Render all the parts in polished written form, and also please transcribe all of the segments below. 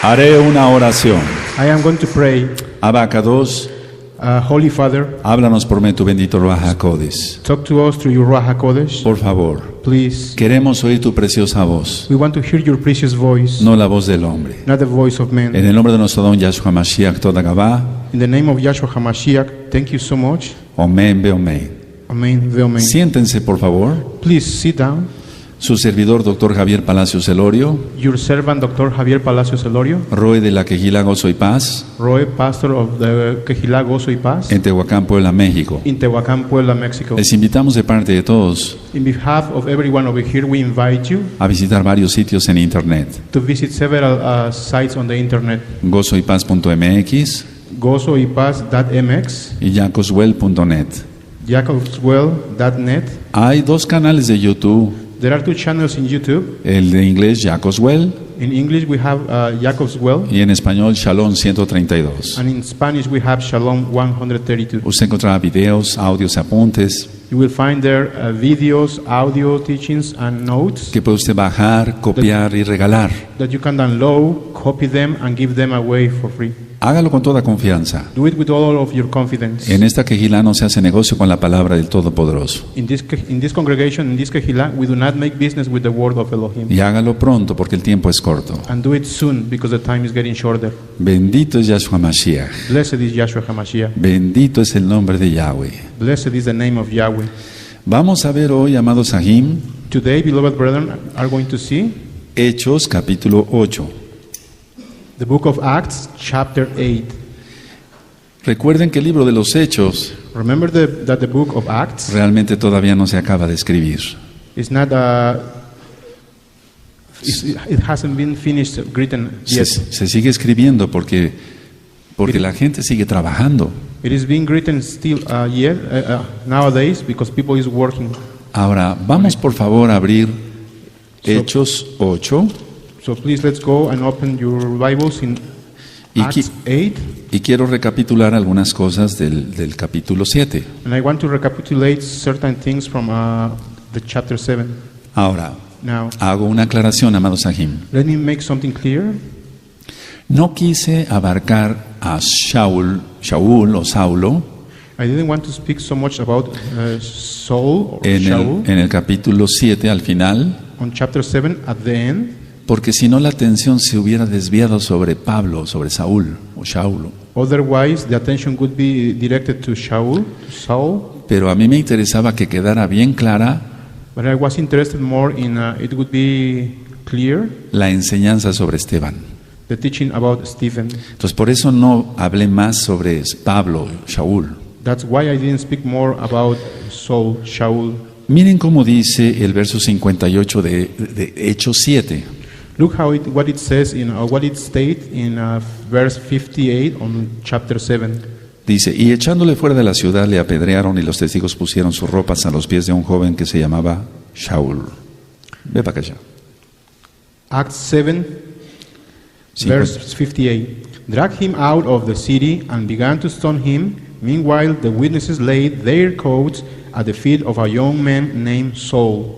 Haré una oración. I am going to pray. Abacados, Holy Father, háblanos por medio de tu bendito Roeh HaKodesh. talk to us through your Roeh HaKodesh. Por favor, Please, queremos oír tu preciosa voz, we want to hear your precious voice, no la voz del hombre. not the voice of man. En el nombre de nuestro don Yahshua Mashiach, toda Gabá, In the name of Yahshua HaMashiach, thank you so much. Omen, be Omen. Amen, ve amen. Siéntense, por favor. Please sit down. Su servidor, doctor Javier Palacios Celorio, Your servant, Dr. Javier Palacios Celorio, Roeh de la Kehila Gozo y Paz, Roeh, pastor of the Kehila Gozo y Paz, en Tehuacán, Puebla, México. in Tehuacán, Puebla, Mexico. Les invitamos de parte de todos In behalf of everyone over here, we invite you a visitar varios sitios en internet. to visit several sites on the internet, gozoypaz.mx gozoypaz.mx, y jacoswell.net. jacobswell.net. Hay 2 canales de YouTube, There are 2 channels in YouTube. el de inglés Jacoswell In English, we have Jacobswell, y en español Shalom 132. and in Spanish, we have Shalom 132. Usted encontrará videos, audios, apuntes You will find there videos, audio teachings, and notes que puede usted bajar, copiar y regalar. that you can download, copy them, and give them away for free. Hágalo con toda confianza. Do it with all of your confidence. En esta Kehila no se hace negocio con la palabra del Todopoderoso. In this congregation, in this Kehila, we do not make business with the word of Elohim. Y hágalo pronto porque el tiempo es corto. And do it soon, because the time is getting shorter. Bendito es Yahshua Mashiach. Blessed is Yahshua HaMashiach. Bendito es el nombre de Yahweh. Blessed is the name of Yahweh. Vamos a ver hoy, amados Sahim, Today, beloved brethren, are going to see Hechos capítulo 8. the book of Acts, chapter 8. Recuerden que el libro de los Hechos Remember that the book of Acts realmente todavía no se acaba de escribir. is not it hasn't been finished written yet. Se sigue escribiendo porque la gente sigue trabajando. It is being written still nowadays because people is working. Ahora, vamos por favor a abrir Hechos 8 So please let's go and open your Bibles in y, Acts 8. y quiero recapitular algunas cosas del capítulo 7. And I want to recapitulate certain things from the chapter 7. Ahora, Now, hago una aclaración, amados Sahim. let me make something clear. No quise abarcar a Shaul o Saulo I didn't want to speak so much about Saul or Shaul en el capítulo 7 al final, on chapter 7 at the end, porque si no la atención se hubiera desviado sobre Pablo, sobre Saúl o Shaulo. otherwise the attention would be directed to Saul. Pero a mí me interesaba que quedara bien clara But I was interested more in it would be clear la enseñanza sobre Esteban. the teaching about Stephen. Entonces por eso no hablé más sobre Pablo, Shaul. That's why I didn't speak more about Shaul. Miren cómo dice el verso 58 de Hechos 7. Look what it says what it states in verse 58 on chapter 7. Dice, y echándole fuera de la ciudad le apedrearon y los testigos pusieron sus ropas a los pies de un joven que se llamaba Shaul. Ve para acá. Acts 7, verse 58. Drag him out of the city and began to stone him. Meanwhile, the witnesses laid their coats at the feet of a young man named Saul.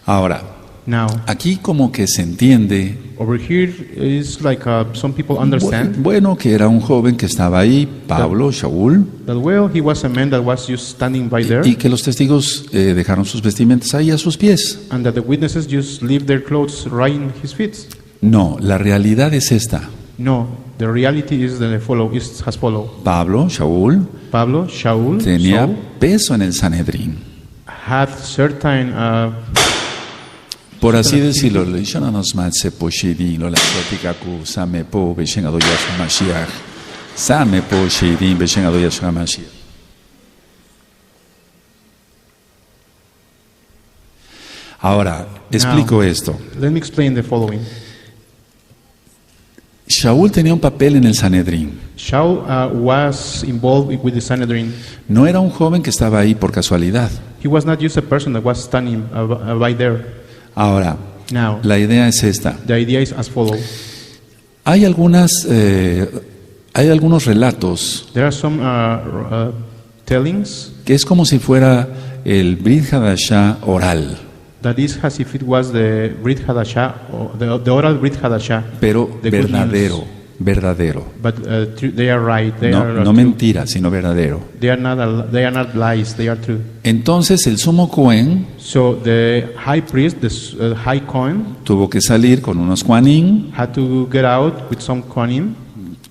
Ahora, Now, aquí como que se entiende, over here is like some people understand bueno, que era un joven que estaba ahí, Pablo, Shaul, that, well, he was a man that was just standing by there, y que los testigos dejaron sus vestimentas ahí a sus pies. and that the witnesses just leave their clothes right in his feet. No, la realidad es esta. No, the reality is that is as follow. Pablo, Shaul, Shaul, tenía Saul, peso en el Sanedrín. had certain Por así decirlo, ahora, explico esto. Let me explain the following. Shaul tenía un papel en el Sanedrín. Shaul was involved with the Sanhedrin. No era un joven que estaba ahí por casualidad. He was not just a person that was standing by there. Ahora, Now, la idea es esta. the idea is as follows. Hay algunos relatos There are some tellings que es como si fuera el Brit Hadashah oral. That is as if it was the Brit Hadashah, or the oral Brit Hadashah. Pero the good verdadero, news. verdadero. But they are right. They No, are no true. mentira, sino verdadero. They are not lies. They are true. Entonces el sumo Cohen So the high priest, the high Kohen, tuvo que salir con unos Kohanim, had to get out with some Kohanim,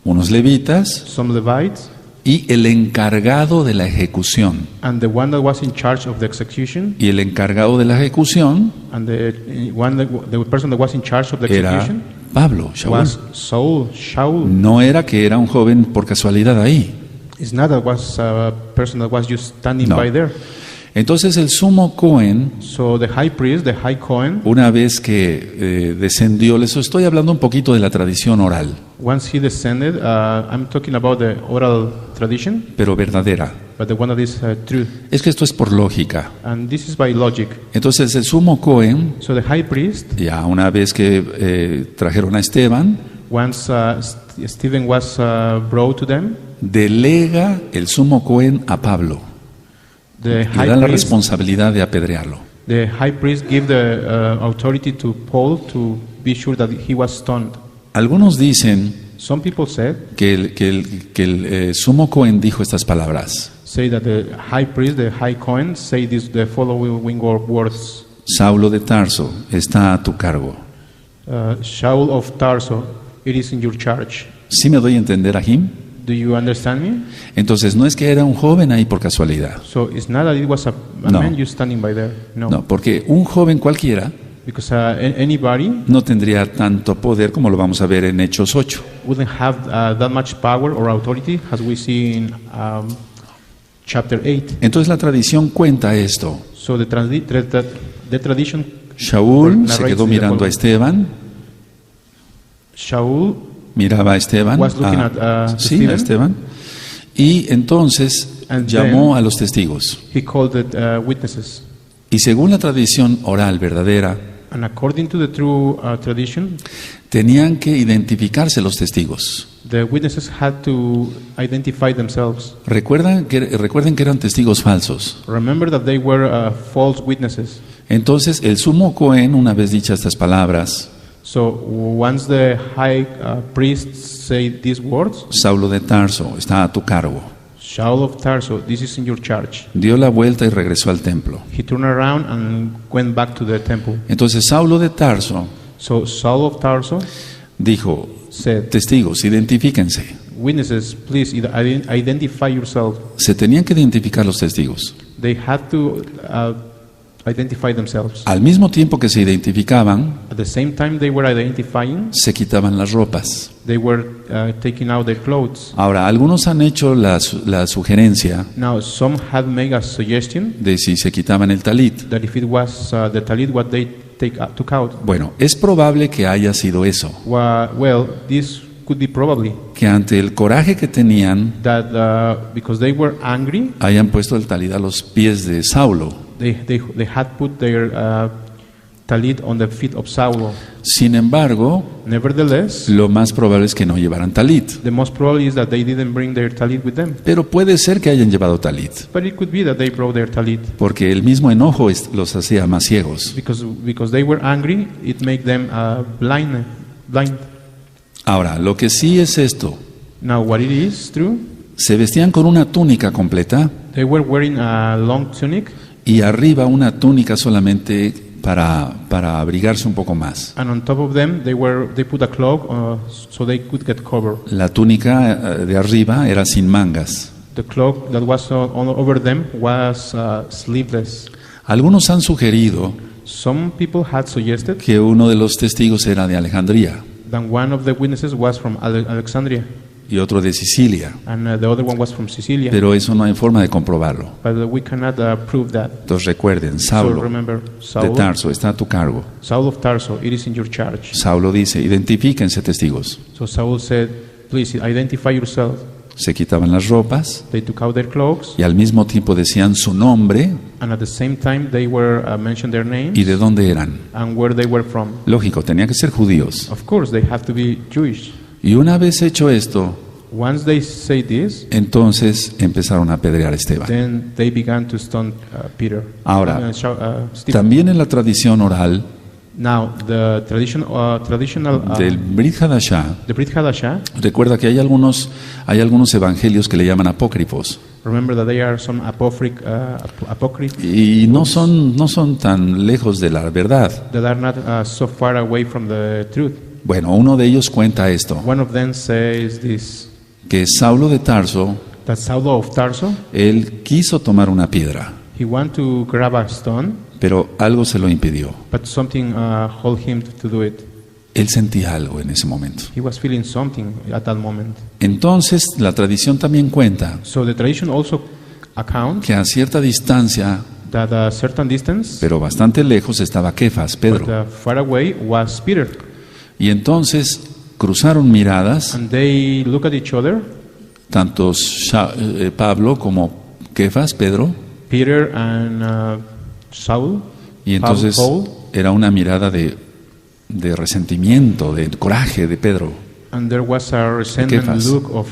unos levitas some Levites, y el encargado de la ejecución. and the one that was in charge of the execution, Y el encargado de la ejecución and the person that was in charge of the era execution Pablo, Shaul. was Shaul. No era que era un joven por casualidad ahí. It's not that was a person that was just standing No. by there. Entonces el sumo Cohen, So the high priest, the high Kohen, una vez que descendió, les estoy hablando un poquito de la tradición oral, once he descended, I'm talking about the oral tradition, pero verdadera. but the one that is true. Es que esto es por lógica. And this is by logic. Entonces el sumo Cohen, So the high priest, ya una vez que trajeron a Esteban, once Stephen was brought to them, delega el sumo Cohen a Pablo. the Le high dan la priest, responsabilidad de apedrearlo. the high priest gave the authority to Paul to be sure that he was stoned. Algunos dicen Some people said, que el sumo Cohen dijo estas palabras: say that the high priest, the high Kohen, say the following words: Saulo de Tarso está a tu cargo. Shaul of Tarso, it is in your charge. ¿Sí me doy a entender, Ahim? Do you understand me? Entonces no es que era un joven ahí por casualidad. So it's not that it was a No. man just standing by there. No. No, porque un joven cualquiera Because anybody no tendría tanto poder como lo vamos a ver en Hechos 8. wouldn't have that much power or authority as we see in chapter 8. Entonces la tradición cuenta esto. So the tradition, Shaul se narrates quedó the mirando a following. Esteban, Shaul miraba a Esteban, was looking at sí, Stephen. a Esteban, y entonces And llamó then a los testigos. he called the witnesses. Y según la tradición oral verdadera, And according to the true tradition, tenían que identificarse los testigos. the witnesses had to identify themselves. Recuerden que eran testigos falsos. Remember that they were false witnesses. Entonces el sumo Cohen, una vez dichas estas palabras, So once the high priests say these words, Saulo de Tarso está a tu cargo, Shaul of Tarso, this is in your charge. dio la vuelta y regresó al templo. He turned around and went back to the temple. Entonces Saulo de Tarso So Saul of Tarso dijo: said, testigos, identifíquense. witnesses, please identify yourself. Se tenían que identificar los testigos. They had to identify themselves. Al mismo tiempo que se identificaban, At the same time they were identifying, se quitaban las ropas. they were taking out their clothes. Ahora, algunos han hecho la sugerencia Now, some had made a suggestion de si se quitaban el talit. that if it was the talit what they took out, Bueno, es probable que haya sido eso, well, this could be probably que ante el coraje que tenían, that because they were angry, hayan puesto el talit a los pies de Saulo. they had put their talit on the feet of Saul. Sin embargo, Nevertheless, lo más probable es que no llevaran talit. the most probably is that they didn't bring their talit with them. Pero puede ser que hayan llevado talit, But it could be that they brought their talit porque el mismo enojo los hacía más ciegos. because they were angry. It made them blind. Ahora, lo que sí es esto: Now, what it is true, se vestían con una túnica completa they were wearing a long tunic, y arriba una túnica solamente para abrigarse un poco más. and on top of them they put a cloak so they could get covered. La túnica de arriba era sin mangas. The cloak that was over them was sleeveless. Algunos han sugerido Some people had suggested que uno de los testigos era de Alejandría that one of the witnesses was from Alexandria y otro de Sicilia, and the other one was from Sicilia. pero eso no hay forma de comprobarlo. But we cannot prove that. Entonces recuerden, So Saulo remember, de Tarso está a tu cargo. Saul of Tarso, it is in your charge. Saulo dice: identifíquense, testigos. So Saul said, please identify yourself. Se quitaban las ropas They took out their cloaks, y al mismo tiempo decían su nombre and at the same time they were mentioned their names y de dónde eran. and where they were from. Lógico, tenían que ser judíos. Of course, they have to be Jewish. Y una vez hecho esto, once they say this, entonces empezaron a apedrear a Esteban. then they began to stone Peter. Ahora, Stephen. también en la tradición oral Now, the traditional del Brit Hadashah, the Brit Hadashah, recuerda que hay algunos evangelios que le llaman apócrifos. remember that they are some apocryph Y no son tan lejos de la verdad. that are not so far away from the truth. Bueno, uno de ellos cuenta esto, One of them says this, que Saulo de Tarso, that Saul of Tarso, él quiso tomar una piedra, he wanted to grab a stone, pero algo se lo impidió. but something hold him to do it. Él sentía algo en ese momento. He was feeling something at that moment. Entonces, la tradición también cuenta So the tradition also accounts que a cierta distancia, that a certain distance, pero bastante lejos, estaba Kefas, but Pedro. far away was Peter. Y entonces cruzaron miradas, And they look at each other, tanto Pablo como Kefas, Pedro, Peter and Saul, y entonces Paul, era una mirada de resentimiento, de coraje de Pedro, and there was a resentment Kefas. look of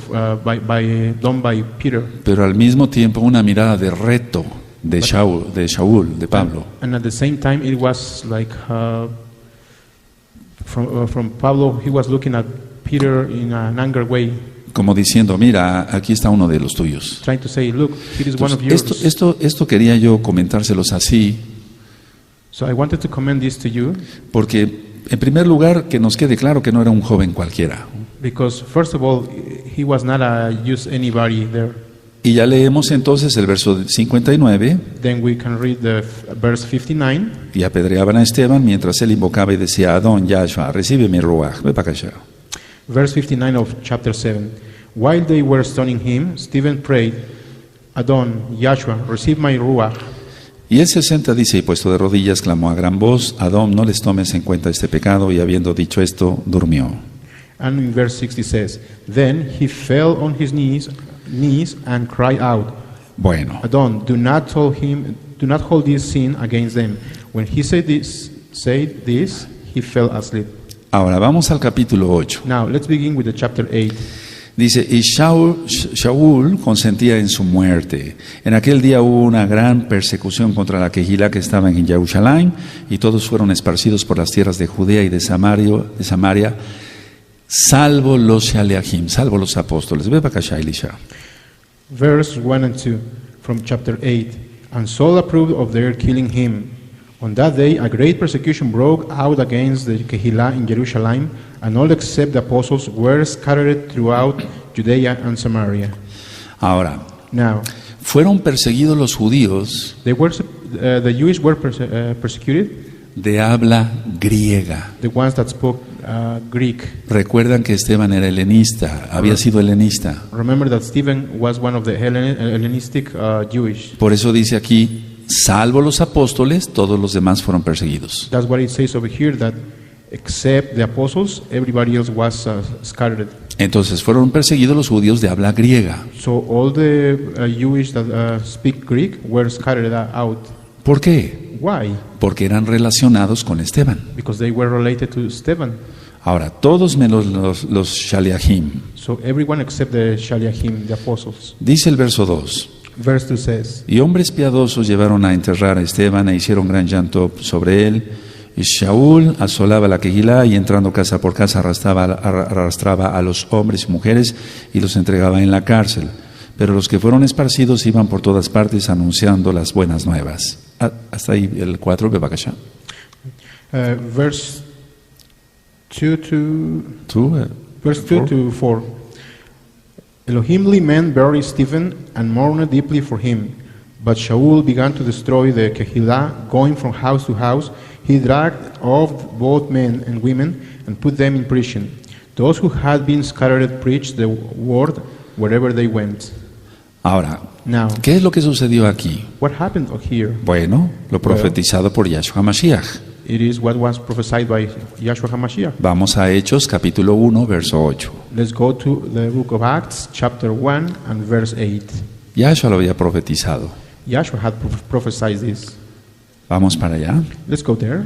done by Peter, pero al mismo tiempo una mirada de reto de Shaul, de Pablo. and at the same time it was like from Pablo, he was looking at Peter in an angry way, Como diciendo, mira, aquí está uno de los tuyos. trying to say, look, here is one of yours. Esto quería yo comentárselos así, So I wanted to commend this to you, porque en primer lugar que nos quede claro que no era un joven cualquiera. because first of all, he was not just anybody there. Y ya leemos entonces el verso 59, Then we can read the verse 59. y apedreaban a Esteban mientras él invocaba y decía, Adón Yahshua, recibe mi ruach, ve para acá. Verse 59 of chapter 7. While they were stoning him, Stephen prayed, Adon, Yahshua, receive my ruach. Y el 60 dice, y puesto de rodillas, clamó a gran voz, Adón, no les tomes en cuenta este pecado, y habiendo dicho esto, durmió. And in verse 60 says, Then he fell on his knees and cried out, Bueno, Adon, do not hold this sin against them. When he said this, he fell asleep. ahora vamos al capítulo 8. Now, let's begin with the chapter 8. Dice, y Shaul consentía en su muerte. En aquel día hubo una gran persecución contra la Kehila que estaba en Jerusalén, y todos fueron esparcidos por las tierras de Judea y de Samaria, salvo los Shaliachim, salvo los apóstoles. Ve para acá, Elisha. Verse 1 and 2 from chapter 8. And Saul approved of their killing him. On that day a great persecution broke out against the Kehillah in Jerusalem, and all except the apostles were scattered throughout Judea and Samaria. Ahora, Now, fueron perseguidos los judíos the Jewish were persecuted, de habla griega. the ones that spoke Greek. Recuerdan que Esteban era helenista, había sido helenista. Remember that Stephen was one of the Hellenistic Jewish. Por eso dice aquí, salvo los apóstoles, todos los demás fueron perseguidos. That's what it says over here, that except the apostles, everybody else was scattered. Entonces fueron perseguidos los judíos de habla griega. So all the Jewish that speak Greek were scattered out. ¿Por qué? Why? Porque eran relacionados con Esteban. Because they were related to Stephen. Ahora, todos menos los Shaliachim. So everyone except the Shaliachim, the apostles. Dice el verso 2. Verse 2 says, Y hombres piadosos llevaron a enterrar a Esteban e hicieron gran llanto sobre él. Y Shaul asolaba la Kehilá y entrando casa por casa arrastraba a los hombres y mujeres y los entregaba en la cárcel. Pero los que fueron esparcidos iban por todas partes anunciando las buenas nuevas. Hasta ahí el 4, Bebakasha. verse 2 to 4. Elohimly men buried Stephen and mourned deeply for him. But Shaul began to destroy the Kehillah, going from house to house. He dragged off both men and women and put them in prison. Those who had been scattered preached the word wherever they went. Ahora, Now, ¿qué es lo que sucedió aquí? what happened here? Bueno, lo profetizado por Yahshua Mashiach. It is what was prophesied by Yahshua HaMashiach. Vamos a Hechos, capítulo 1, verso 8. Let's go to the book of Acts, chapter 1 and verse 8. Yahshua lo había profetizado. Yahshua had prophesied this. Vamos para allá. Let's go there.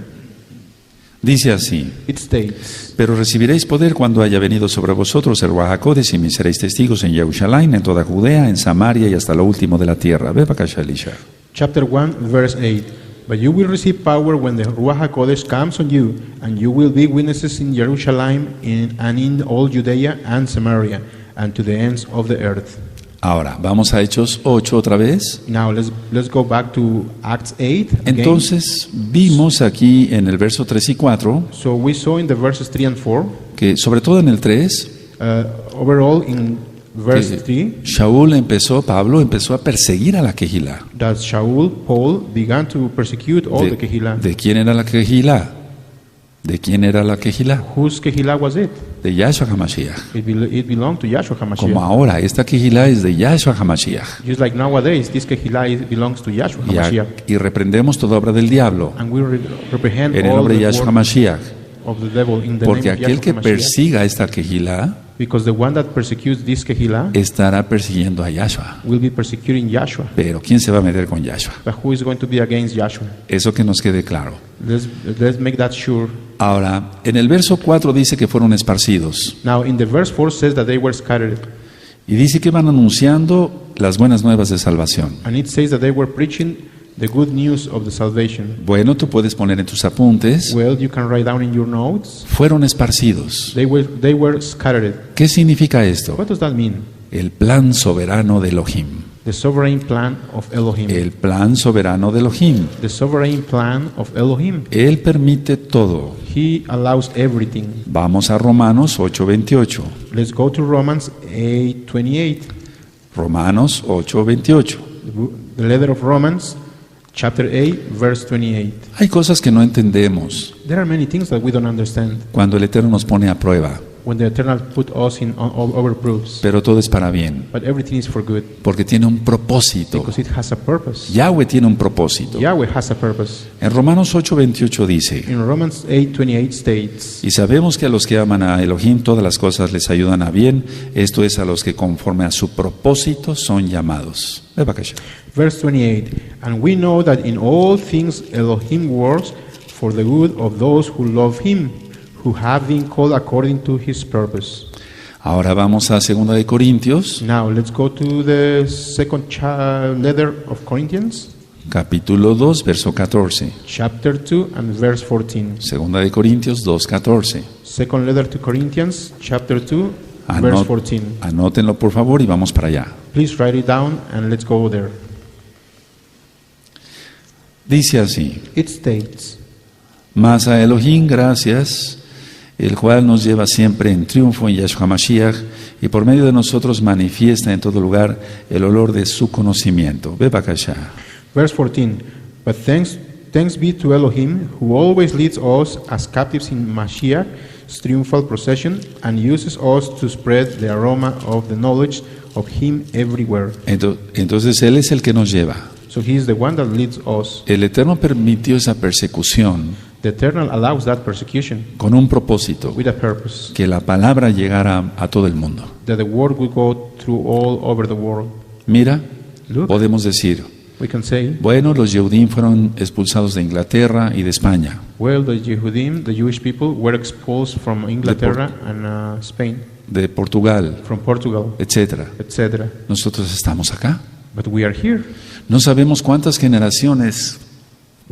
Dice así: It states, pero recibiréis poder cuando haya venido sobre vosotros el Ruach HaKodesh y me seréis testigos en Jerusalén, en toda Judea, en Samaria y hasta lo último de la tierra. Ve para acá, Elisha. chapter 1, verse 8. But you will receive power when the Ruach HaKodesh comes on you, and you will be witnesses in Jerusalem and in all Judea and Samaria, and to the ends of the earth. Ahora, vamos a Hechos 8 otra vez. Now let's go back to Acts 8 again. Entonces, vimos aquí en el verso 3 y 4, So we saw in the verses 3 and 4, que sobre todo en el 3, overall in verse que 3, Pablo empezó a perseguir a la Kehila. that Paul began to persecute all the Kehila. ¿De quién era la Kehila? ¿De quién era la Kehila? Whose Kehila was it? De Yahshua HaMashiach. It belonged to Yahshua Como HaMashiach. ahora, esta Kehila es de Yahshua HaMashiach. Just like nowadays, this Kehila belongs to Yahshua HaMashiach. Y reprendemos toda obra del diablo And we reprehend en el all nombre de the Yahshua work HaMashiach. of the devil in the Porque name of aquel Yahshua que HaMashiach. persiga esta Kehila Because the one that persecutes this Kehila estará persiguiendo a Yahshua. will be persecuting Yahshua. Pero ¿quién se va a meter con Yahshua? But who is going to be against Yahshua? Eso que nos quede claro. Let's make that sure. Ahora, en el verso 4 dice que fueron esparcidos. Now, in the verse 4 says that they were scattered. Y dice que van anunciando las buenas nuevas de salvación. And it says that they were preaching the good news of the salvation. Bueno, tú puedes poner en tus apuntes, Well, you can write down in your notes, fueron esparcidos. they were scattered. ¿Qué significa esto? What does that mean? El plan soberano de Elohim. The sovereign plan of Elohim. El plan soberano de Elohim. The sovereign plan of Elohim. Él permite todo. He allows everything. Vamos a Romanos 8:28. Let's go to Romans 8:28. Romanos 8:28. The letter of Romans, chapter 8, verse 28. Hay cosas que no entendemos There are many things that we don't understand cuando el Eterno nos pone a prueba, when the Eternal put us in over proofs. pero todo es para bien, But everything is for good porque tiene un propósito. because it has a purpose. Yahweh tiene un propósito. Yahweh has a purpose. En Romanos 8:28 dice: In Romans 8:28 states, y sabemos que a los que aman a Elohim todas las cosas les ayudan a bien, esto es a los que conforme a su propósito son llamados. verse 28, and we know that in all things Elohim works for the good of those who love Him, who have been called according to His purpose. Ahora vamos a 2 de Corintios, Now let's go to the second letter of Corinthians, capítulo 2, verso 14. chapter 2 and verse 14. 2 de Corintios 2:14. Second letter to Corinthians, chapter 2, verse 14. Anótenlo por favor y vamos para allá. Please write it down and let's go there. Dice así: It states, mas a Elohim gracias, el cual nos lleva siempre en triunfo en Yahshua Mashiach y por medio de nosotros manifiesta en todo lugar el olor de su conocimiento. Ve para acá. verse 14, but thanks be to Elohim, who always leads us as captives in Mashiach's triumphal procession and uses us to spread the aroma of the knowledge of Him everywhere. Entonces Él es el que nos lleva. So He is the one that leads us. El Eterno permitió esa persecución The Eternal allows that persecution con un propósito, with a purpose, que la palabra llegara a todo el mundo. that the word will go through all over the world. Mira, Look, podemos decir, we can say, bueno, los Yehudim fueron expulsados de Inglaterra y de España, well, the Yehudim, the Jewish people, were expulsed from Inglaterra and Spain, de Portugal, from Portugal, etcétera. etc. Nosotros estamos acá. But we are here. No sabemos cuántas generaciones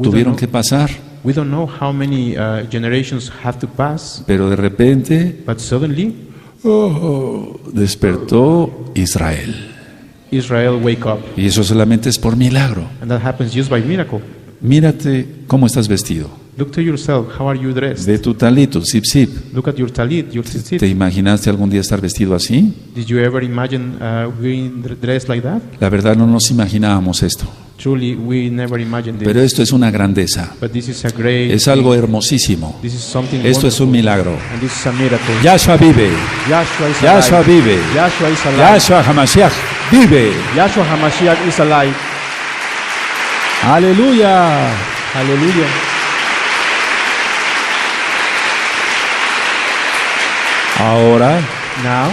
tuvieron que pasar, We don't know how many generations have to pass, pero de repente but suddenly despertó Israel. Israel wake up, Y eso solamente es por milagro. and that happens just by miracle. Mírate cómo estás vestido. Look to yourself. How are you dressed? Ve tu talito, zip zip. Look at your talit, your tzitzit. ¿Te imaginaste algún día estar vestido así? Did you ever imagine being dressed like that? La verdad no nos imaginábamos esto. Truly, we never imagined Pero this. esto es una grandeza. But this is a great. Es algo hermosísimo. This is something Esto es wonderful, un milagro. and this is a miracle. Yahshua vive. Yahshua is Yahshua alive. vive. Yahshua is alive. Yahshua HaMashiach vive. Yahshua HaMashiach is alive. Aleluya. Hallelujah. Ahora Now,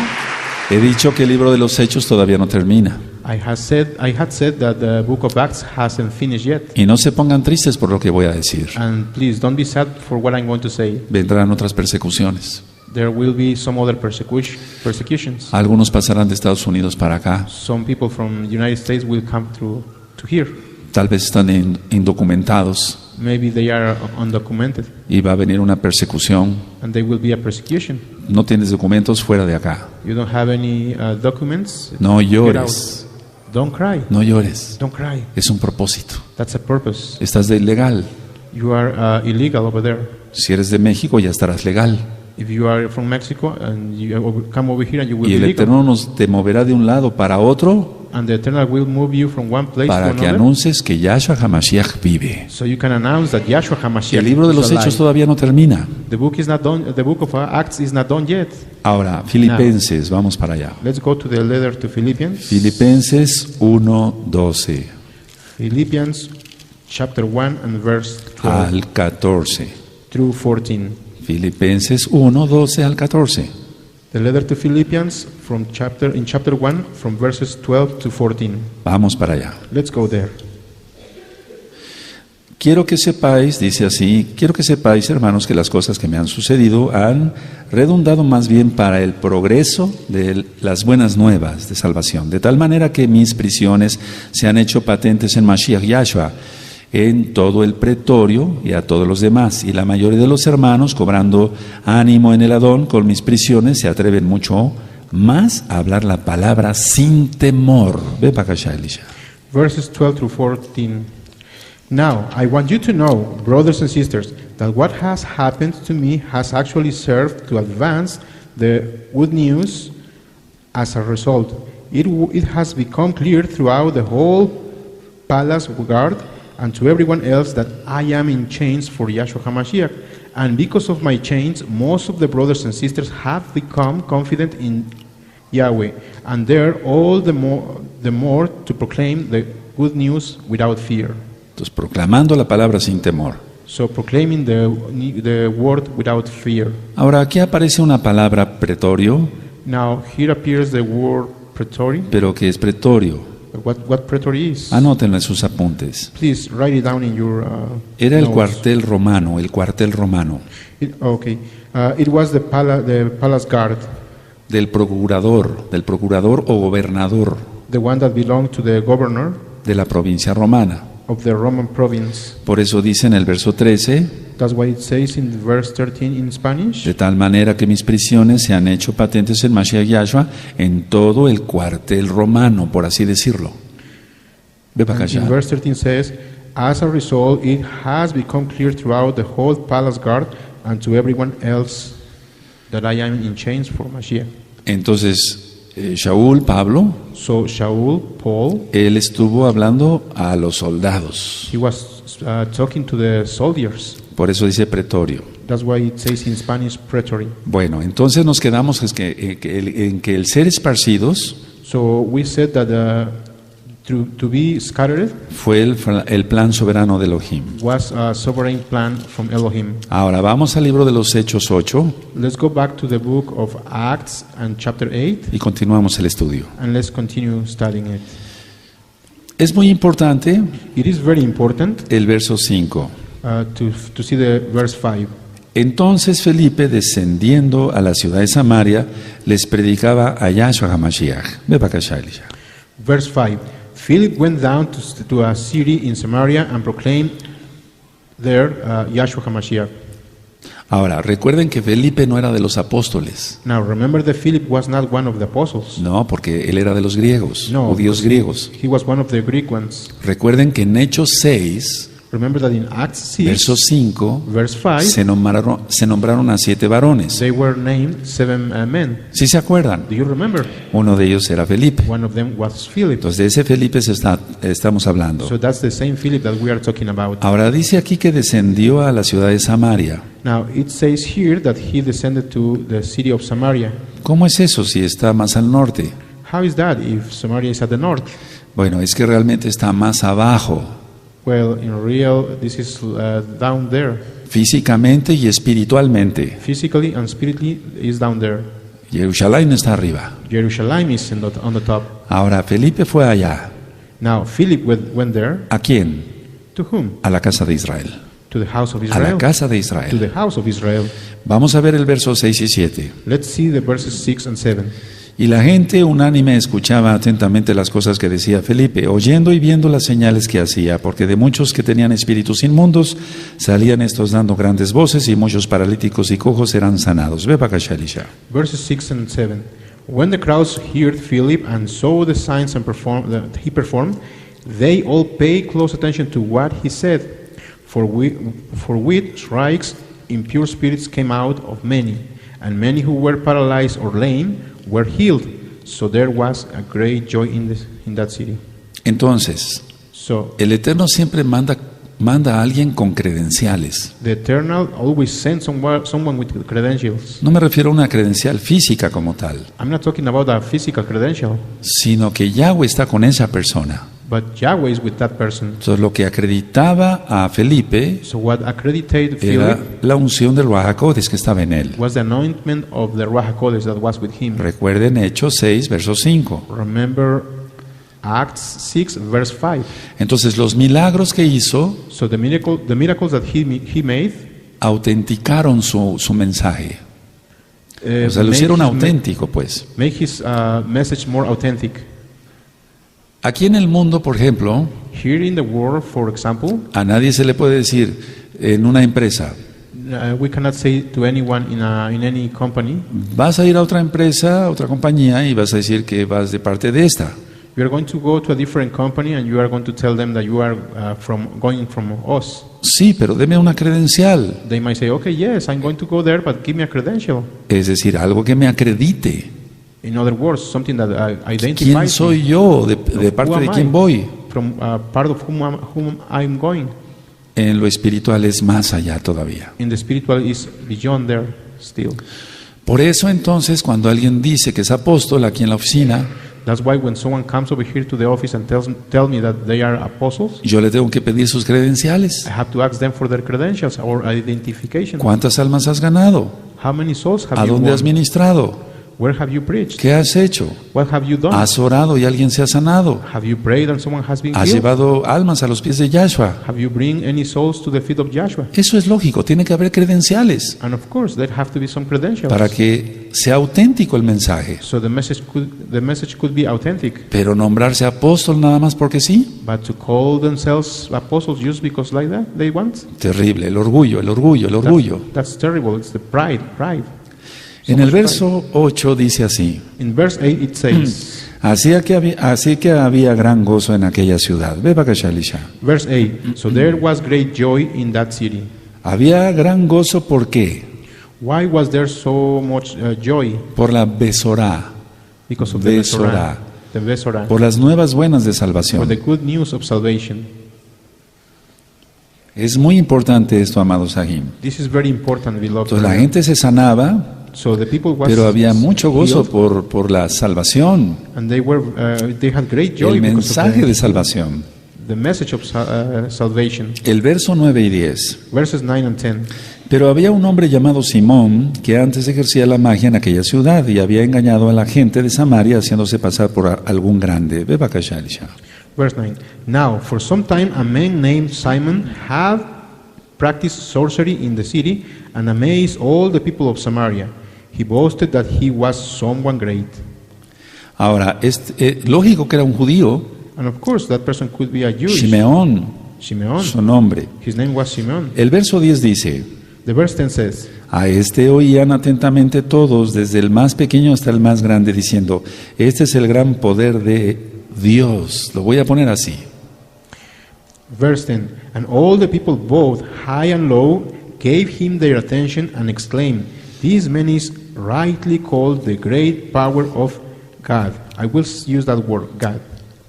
he dicho que el libro de los Hechos todavía no termina. I had said that the book of Acts hasn't finished yet. Y no se pongan tristes por lo que voy a decir. And please don't be sad for what I'm going to say. Vendrán otras persecuciones. There will be some other persecutions. Algunos pasarán de Estados Unidos para acá. Some people from the United States will come to here. Tal vez están indocumentados. Maybe they are undocumented. Y va a venir una persecución. And there will be a persecution. No tienes documentos, fuera de acá. You don't have any documents? No llores. Don't cry. No llores. Don't cry. Es un propósito. That's a purpose. Estás de ilegal. You are illegal over there. Si eres de México, ya estarás legal. If you are from Mexico and you come over here and you will Y el be legal. Eterno te moverá de un lado para otro. And the Eternal will move you from one place to Para que another. anuncies que Yahshua HaMashiach vive. So you can announce that Yahshua Y HaMashiach el libro de is los alive. Hechos todavía no termina. The book is not done. The book of Acts is not done yet. Ahora, Filipenses, vamos para allá. Let's go to the letter to Philippians. Filipenses 1:12 Philippians chapter 1 and verse 12 al 14. through 14. Filipenses 1:12 al 14. The letter to Philippians in chapter 1 from verses 12 to 14. Vamos para allá. Let's go there. Quiero que sepáis, dice así, quiero que sepáis, hermanos, que las cosas que me han sucedido han redundado más bien para el progreso de las buenas nuevas de salvación, de tal manera que mis prisiones se han hecho patentes en Mashiach Yahshua, en todo el pretorio y a todos los demás, y la mayoría de los hermanos, cobrando ánimo en el Adón con mis prisiones, se atreven mucho más a hablar la palabra sin temor. Ve para acá, Elisha. Verses 12 through 14. Now, I want you to know, brothers and sisters, that what has happened to me has actually served to advance the good news. As a result, it has become clear throughout the whole palace guard and to everyone else that I am in chains for Yahshua HaMashiach. And because of my chains, most of the brothers and sisters have become confident in Yahweh, and dare all the more to proclaim the good news without fear. Entonces, proclamando la palabra sin temor. So proclaiming the word without fear. Ahora, aquí aparece una palabra pretorio, Now here appears the word pretory. pero ¿qué es pretorio? What pretory is? Anótenlo en sus apuntes. Please write it down in your Era el notes. cuartel romano, el cuartel romano, It was the palace guard, del procurador o gobernador the one that belonged to the governor de la provincia romana. of the Roman province. Por eso dice en el verso 13, That's what it says in verse 13 in Spanish. de tal manera que mis prisiones se han hecho patentes en Mashiach Yahshua en todo el cuartel romano, por así decirlo. Ve para And acá. in verse 13 says, as a result, it has become clear throughout the whole palace guard and to everyone else that I am in chains for Mashiach. Entonces, Shaul, Pablo, So Shaul, Paul, él estuvo hablando a los soldados. he was talking to the soldiers. Por eso dice pretorio. That's why it says in Spanish pretory. Bueno, entonces nos quedamos en que el ser esparcidos So we said that to be scattered fue el plan soberano de Elohim. was a sovereign plan from Elohim. Ahora vamos al libro de los Hechos 8 Let's go back to the book of Acts and chapter 8 y continuamos el estudio. and let's continue studying it. Es muy importante It is very important el verso 5. to see the verse 5. Entonces Felipe, descendiendo a la ciudad de Samaria, les predicaba a Yahshua HaMashiach. Ve para acá, Elisha. Verse 5. Philip went down to a city in Samaria and proclaimed there Yahshua HaMashiach. Ahora, recuerden que Felipe no era de los apóstoles. Now remember that Philip was not one of the apostles. No, porque él era de los griegos, No, judíos griegos. he was one of the Greek ones. Recuerden que en Hechos 6, Remember that in Acts 6, verso 5, verse 5, se nombraron a 7 varones. they were named 7 men. ¿Sí se acuerdan? Do you remember? Uno de ellos era Felipe. One of them was Philip. Entonces de ese Felipe estamos hablando. So that's the same Philip that we are talking about. Ahora dice aquí que descendió a la ciudad de Samaria. Now it says here that he descended to the city of Samaria. ¿Cómo es eso si está más al norte? How is that if Samaria is at the north? Bueno, es que realmente está más abajo, Well, in real, this is down there. físicamente y espiritualmente. Physically and spiritually is down there. Jerusalén está arriba. Jerusalem is on the top. Ahora, Felipe fue allá. Now, Philip went there. ¿A quién? To whom? A la casa de Israel. To the house of A Israel. la casa de To Israel. the house of Israel. Vamos a ver el verso 6 y 7. Let's see the verses 6 and 7. Y la gente unánime escuchaba atentamente las cosas que decía Felipe, oyendo y viendo las señales que hacía, porque de muchos que tenían espíritus inmundos salían estos dando grandes voces, y muchos paralíticos y cojos eran sanados. Ve para acá, Shalisha. Verses 6 and 7. When the crowds heard Philip and saw the signs and that he performed, they all paid close attention to what he said. For with strikes impure spirits came out of many, and many who were paralyzed or lame were healed. So there was a great joy in that city. Entonces, So el Eterno siempre manda a alguien con credenciales. the Eternal always sends someone with credentials. No me refiero a una credencial física como tal, I'm not talking about a physical credential, sino que Yahweh está con esa persona. but Yahweh is with that person. Entonces, lo que acreditaba a Felipe So what accredited era Philip la unción del Ruach HaKodesh que estaba en él. was the anointment of the Ruach HaKodesh that was with him. Recuerden Hechos 6, verso 5. Remember Acts 6, verse 5. Entonces, los milagros que hizo So the miracles that he made, autenticaron su mensaje. O sea, lo hicieron auténtico, pues. make his message more authentic. Aquí en el mundo, por ejemplo, Here in the world, for example, a nadie se le puede decir en una empresa, we cannot say to anyone in any company, vas a ir a otra empresa, a otra compañía, y vas a decir que vas de parte de esta. you are going to go to a different company and you are going to tell them that you are going from us. Sí, pero deme una credencial, They might say, okay, yes, I'm going to go there, but give me a credential. es decir, algo que me acredite. In other words, something that identifies ¿Quién me soy yo? ¿De parte de quién voy? from part of whom I'm going. En lo espiritual es más allá todavía. In the spiritual is beyond there still. Por eso entonces, cuando alguien dice que es apóstol aquí en la oficina, That's why when someone comes over here to the office and tell me that they are apostles, yo le tengo que pedir sus credenciales. I have to ask them for their credentials or identification. ¿Cuántas almas has ganado? How many souls have ¿A you dónde has won? ministrado? Where have you preached? ¿Qué has hecho? What have you done? ¿Has orado y alguien se ha sanado? Have you prayed and someone has been ¿Has healed? llevado almas a los pies de Yahshua? Have you bring any souls to the feet of Joshua? Eso es lógico, tiene que haber credenciales And of course, there have to be some credentials. para que sea auténtico el mensaje. So the message could be authentic. Pero nombrarse apóstol nada más porque sí, But to call themselves apostles just because like that they want, terrible, el orgullo, el orgullo, el orgullo. that's terrible. It's the pride. En el verso 8 dice así: In verse 8 it says, así que había gran gozo en aquella ciudad. Ve para acá, Shalisha. verse 8, so there was great joy in that city. Había gran gozo, ¿por qué? Why was there so much joy? Por la Besorá, Because of the Besorá, Besorah. The Besorah. por las nuevas buenas de For salvación. the good news of salvation. Es muy importante esto, amados Sahim. This is very important, beloved. Entonces la gente se sanaba, So the people was pero había mucho gozo healed, por la salvación, and they had great joy el because of mensaje de salvación. the message of salvation. El verso 9 y 10. Verses 9 and 10. Pero había un hombre llamado Simón que antes ejercía la magia en aquella ciudad y había engañado a la gente de Samaria haciéndose pasar por algún grande. Ve para acá, Shalisha. Verse 9. Now, for some time, a man named Simon had practiced sorcery in the city and amazed all the people of Samaria. He boasted that he was someone great. Ahora, lógico que era un judío, And of course, that person could be a Jewish. Simeón, Simeon. su nombre. His name was Simeon. El verso 10 dice: The verse 10 says, a este oían atentamente todos, desde el más pequeño hasta el más grande, diciendo: este es el gran poder de Dios. Lo voy a poner así. verse 10, and all the people, both high and low, gave him their attention and exclaimed, this man is rightly called the great power of God. I will use that word, God.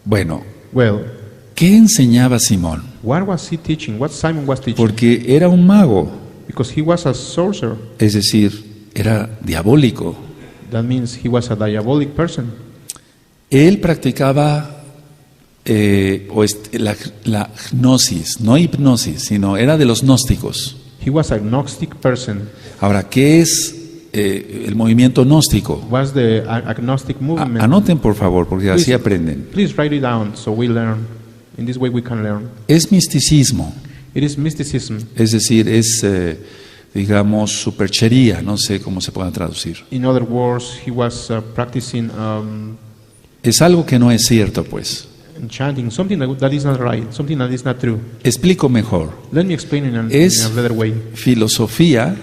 Bueno, Well, ¿qué enseñaba Simón? what was he teaching? What Simon was teaching? Porque era un mago, Because he was a sorcerer. es decir, era diabólico. That means he was a diabolic person. Él practicaba la gnosis, no hipnosis, sino era de los gnósticos. He was a Gnostic person. Ahora, ¿qué es el movimiento gnóstico. was the agnostic movement. Anoten por favor, porque así Please- aprenden. Please write it down so we learn. In this way we can learn. Es misticismo, It is mysticism. es decir, es, digamos, superchería, no sé cómo se pueda traducir. In other words, he was practicing Es algo que no es cierto, pues. chanting something that is not right, something that is not true. Explico mejor. Let me explain in Es a better way. filosofía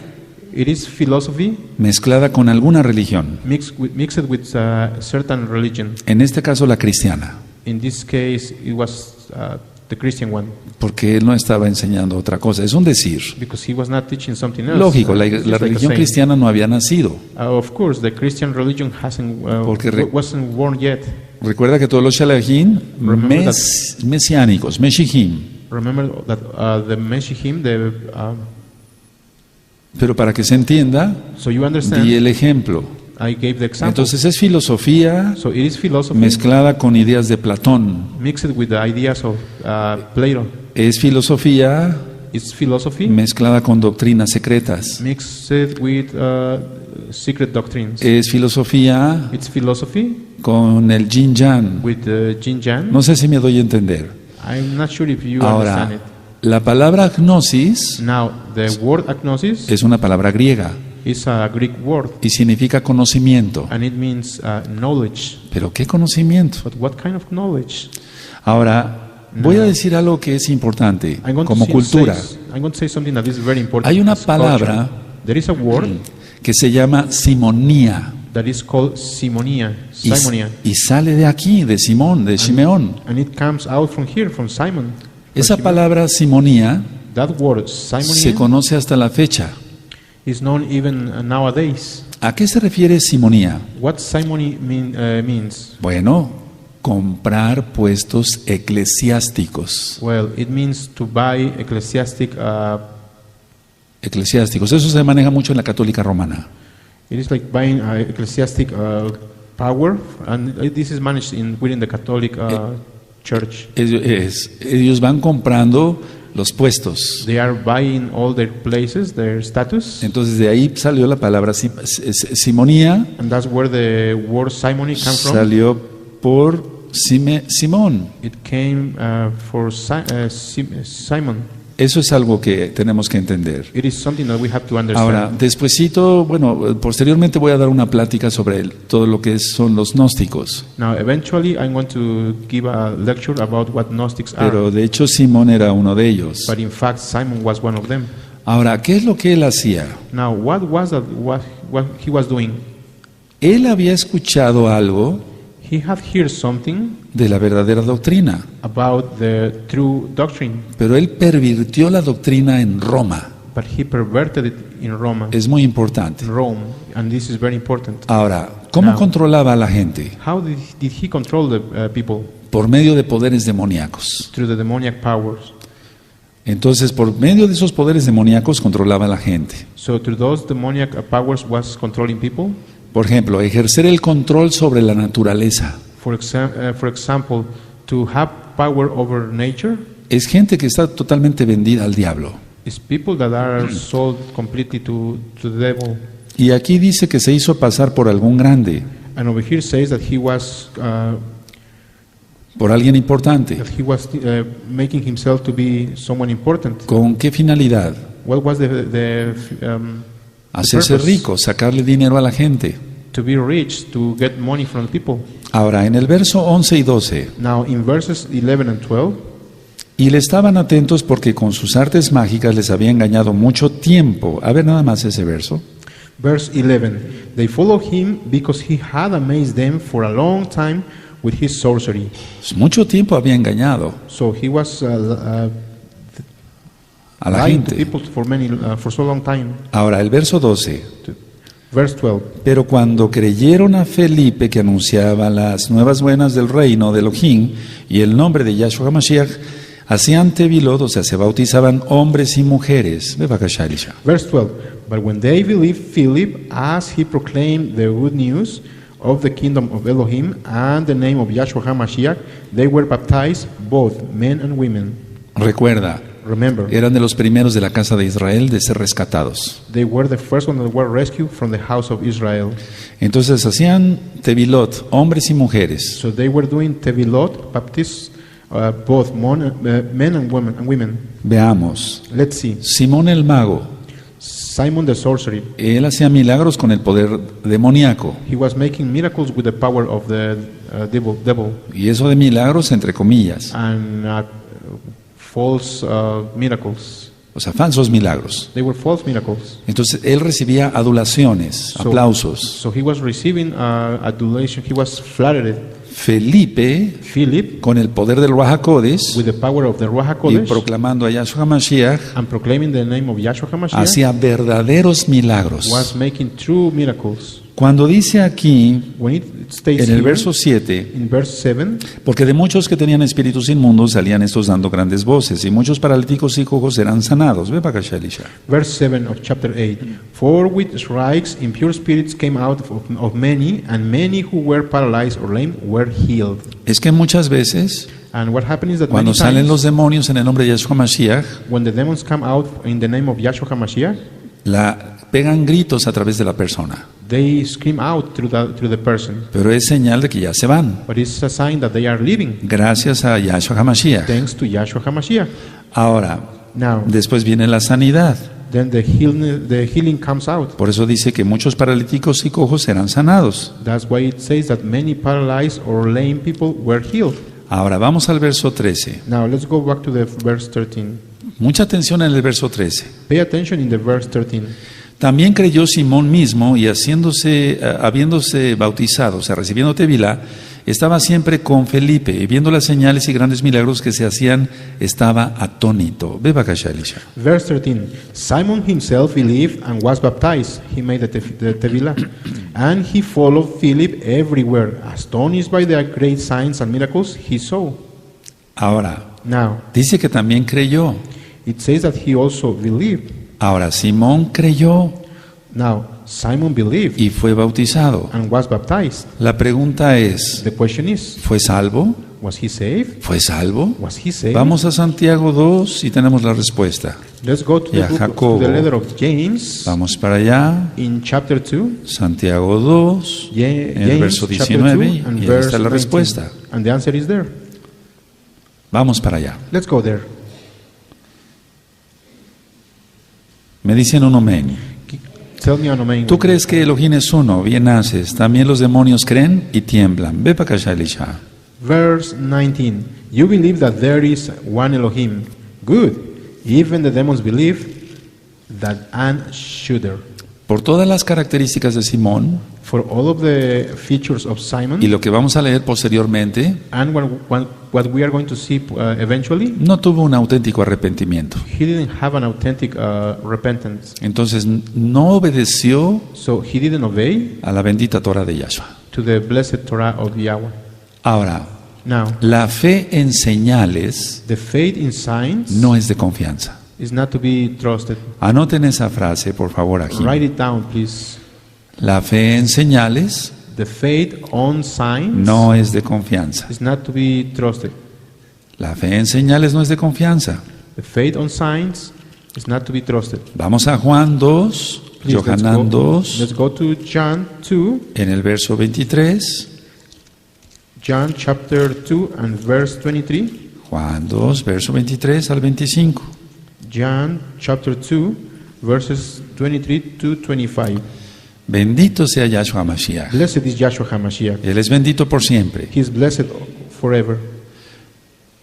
It is philosophy mezclada con alguna religión, mixed with certain religion. en este caso la cristiana, In this case, it was the Christian one, porque él no estaba enseñando otra cosa, es un decir. because he was not teaching something else. Lógico, la It's just like a religión saying. cristiana no había nacido. Of course, the Christian religion Porque wasn't born yet. Recuerda que todos los shalahim Remember mesiánicos, meshihim, Remember that the Meshihim, pero para que se entienda, so you understand, di el ejemplo. I gave the example. Entonces es filosofía So it is philosophy mezclada con ideas de Platón, mixed with the ideas of Plato. es filosofía It's philosophy mezclada con doctrinas secretas, mixed with secret doctrines. es filosofía It's philosophy con el yin yang. with the Jin Jan. No sé si me doy a entender. I'm not sure if you understand Ahora, it. la palabra gnosis Now, the word agnosis es una palabra griega is a Greek word, y significa conocimiento. and it means knowledge. ¿Pero qué conocimiento? But what kind of knowledge? Ahora, voy a decir algo que es importante I'm going como to cultura. I'm going to say something that is very important. Hay una as culture. palabra There is a word que se llama simonía that is called simonia, y, simonia, y sale de aquí, de Simón, de Simeón. and it comes out from here, from Simon. Esa palabra simonía That word, se simonia, conoce hasta la fecha. is known even nowadays. ¿A qué se refiere simonía? What simony means? Bueno, comprar puestos eclesiásticos. Well, it means to buy ecclesiastic. Eclesiásticos, eso se maneja mucho en la católica romana. It is like buying ecclesiastic power, and this is managed within the Catholic Church. Ellos van comprando los puestos. They are buying all their places, their status, Entonces de ahí salió la palabra simonía, and that's where the word simony came from. salió por Simón. It came for Simon. Eso es algo que tenemos que entender. It is something that we have to understand. Ahora, despuesito, bueno, posteriormente voy a dar una plática sobre todo lo que son los gnósticos. Now, eventually, I'm going to give a lecture about what Gnostics are. Pero de hecho Simón era uno de ellos. But in fact, Simon was one of them. Ahora, ¿qué es lo que él hacía? Now, what he was doing? Él había escuchado algo He had heard something de la verdadera doctrina, about the true doctrine, pero él pervirtió la doctrina en Roma. but he perverted it in Rome. Es muy importante. And this is very important. Ahora, ¿cómo Now, controlaba a la gente? How did he control the people? Por medio de poderes demoníacos. Through the demoniac powers. Entonces, por medio de esos poderes demoníacos controlaba a la gente. So through those demoniac powers was controlling people. Por ejemplo, ejercer el control sobre la naturaleza. For example, to have power over nature Es gente que está totalmente vendida al diablo. is people that are sold completely to the devil. Y aquí dice que se hizo pasar por algún grande, And over here says that he was por alguien importante. making himself to be someone important. ¿Con qué finalidad? What was Hacerse purpose? rico, sacarle dinero a la gente. To be rich, to get money from the people. Ahora, en el verso 11 y 12, Now in verses 11 and 12, y le estaban atentos porque con sus artes mágicas les había engañado mucho tiempo. A ver nada más ese verso. verse 11, they followed him because he had amazed them for a long time with his sorcery. Pues mucho tiempo había engañado So he was a la lying to gente. people for so long time. Ahora, el verso 12. Verse 12. Pero cuando creyeron a Felipe que anunciaba las nuevas buenas del reino de Elohim y el nombre de Yahshua HaMashiach, hacían tevilot, o sea, se bautizaban hombres y mujeres. Bebakashá, Elisha. Verse 12. But when they believed Philip as he proclaimed the good news of the kingdom of Elohim and the name of Yahshua HaMashiach, they were baptized, both men and women. Recuerda, Remember, Eran de los primeros de la casa de Israel de ser rescatados. they were the first ones that were rescued from the house of Israel. Entonces hacían tevilot, hombres y mujeres. So they were doing tevilot, baptists, both men and women. Veamos. Let's see. Simón el mago, Simon the sorcerer, él hacía milagros con el poder demoníaco. he was making miracles with the power of the devil Y eso de milagros entre comillas. and false miracles. O sea, falsos milagros. They were false miracles. Entonces él recibía adulaciones, aplausos. So he was receiving adulation. He was flattered. Felipe, Philip, con el poder del Ruach HaKodesh with the power of the Ruach y HaKodesh proclamando a Yahshua HaMashiach, and proclaiming the name of Yahshua HaMashiach, hacía verdaderos milagros. was making true miracles. Cuando dice aquí, When it states en el here, verso 7, in verse 7, porque de muchos que tenían espíritus inmundos salían estos dando grandes voces, y muchos paralíticos y cojos eran sanados. Ve para acá, Elisha. verse 7 of chapter 8, for with strikes impure spirits came out of many, and many who were paralyzed or lame were healed. Es que muchas veces, And what happened is that cuando many salen times, los demonios en el nombre de Yahshua Mashiach, when the demons come out in the name of Yahshua HaMashiach, pegan gritos a través de la persona. they scream out through the person. Pero es señal de que ya se van, But it's a sign that they are leaving, gracias a Yahshua HaMashiach. thanks to Yahshua HaMashiach. Ahora, Now, después viene la sanidad. then the healing comes out. Por eso dice que muchos paralíticos y cojos serán sanados. That's why it says that many paralyzed or lame people were healed. Ahora vamos al verso 13. Now, let's go back to the verse 13. Mucha atención en el verso 13. Pay attention in the verse 13. También creyó Simón mismo y habiéndose bautizado, o sea, recibiendo Tevilá, estaba siempre con Felipe y viendo las señales y grandes milagros que se hacían, estaba atónito. Ve para acá, Elisha. Verse 13. Simon himself believed and was baptized. He made the Tevilah. And he followed Philip everywhere, astonished by the great signs and miracles he saw. Ahora, Now, dice que también creyó. it says that he also believed. Ahora, Simón creyó Now, Simon believed y fue bautizado. and was baptized. La pregunta es, The question is, ¿fue salvo? was he saved? ¿Fue salvo? Was he saved? Vamos a Santiago 2 y tenemos la respuesta. Let's go to Y a the, book, Jacobo. to the letter of James Vamos para allá, in chapter 2. Santiago 2, en el James verso chapter 19, 2 and y ahí verse está la 19. respuesta. And the answer is there. Vamos para allá. Let's go there. Me dicen un amén. Tell me on Amen. ¿Tú crees que Elohim es uno? Bien haces. También los demonios creen y tiemblan. Ve para acá, Elisha. Verse 19. You believe that there is one Elohim. Good. Even the demons believe that and shudder. Por todas las características de Simón For all of the features of Simon y lo que vamos a leer posteriormente, and what we are going to see eventually, no tuvo un auténtico arrepentimiento. he didn't have an authentic repentance. Entonces no obedeció So he didn't obey a la bendita Torah de Yahshua. to the blessed Torah of Yahweh. Ahora, Now, la fe en señales the faith in signs no es de confianza. is not to be trusted. Anoten esa frase, por favor, aquí. Write it down, please. La fe en señales The faith on signs no es de confianza. is not to be trusted. La fe en señales no es de confianza. The faith on signs is not to be trusted. Vamos a Juan 2, Please, Yohanan 2, let's go to John 2, en el verso 23. John chapter 2 and verse 23. Juan 2, verso 23 al 25. John chapter 2, verses 23 to 25. Bendito sea Yahshua Mashiach. Blessed is Yahshua HaMashiach. Él es bendito por siempre. He is blessed forever.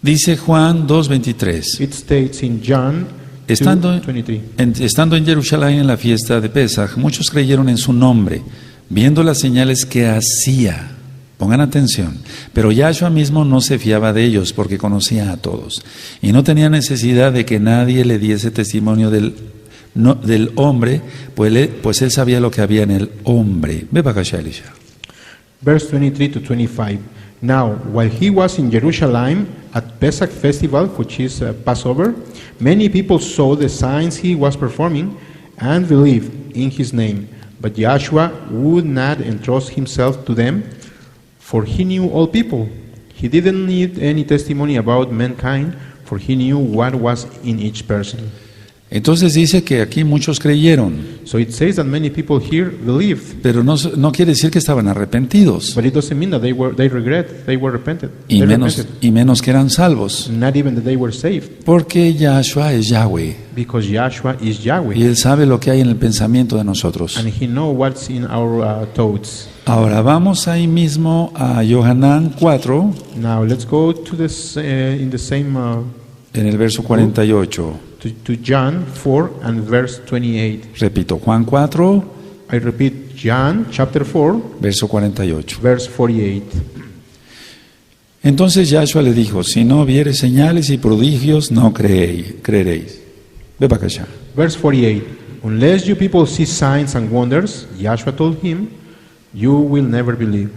Dice Juan 2, 23. It states in John Estando 2:23. estando en Jerusalén en la fiesta de Pesaj, muchos creyeron en su nombre, viendo las señales que hacía. Pongan atención. Pero Yahshua mismo no se fiaba de ellos porque conocía a todos. Y no tenía necesidad de que nadie le diese testimonio del hombre, pues él sabía lo que había en el hombre. Ve para acá, Elisha. Verse 23 to 25. Now, while he was in Jerusalem at Pesach festival, which is Passover, many people saw the signs he was performing and believed in his name. But Joshua would not entrust himself to them, for he knew all people. He didn't need any testimony about mankind, for he knew what was in each person. Entonces dice que aquí muchos creyeron, So it says that many people here believed, pero no quiere decir que estaban arrepentidos, but it doesn't mean that they were repented. y They menos, repented. y menos que eran salvos, Not even that they were saved, porque Yahshua es Yahweh, because Yahshua is y Yahweh, Él sabe lo que hay en el pensamiento de nosotros. and he knows what's in our thoughts. Ahora vamos ahí mismo a Yohanan 4, Now let's go to this in the same en el verso 48. to John 4 and verse 28. Repito, Juan 4, I repeat, John chapter 4, verso 48. verse 48. Entonces Yahshua le dijo, si no viere señales y prodigios, no creeréis. Ve para allá. Verse 48. Unless you people see signs and wonders, Yahshua told him, you will never believe.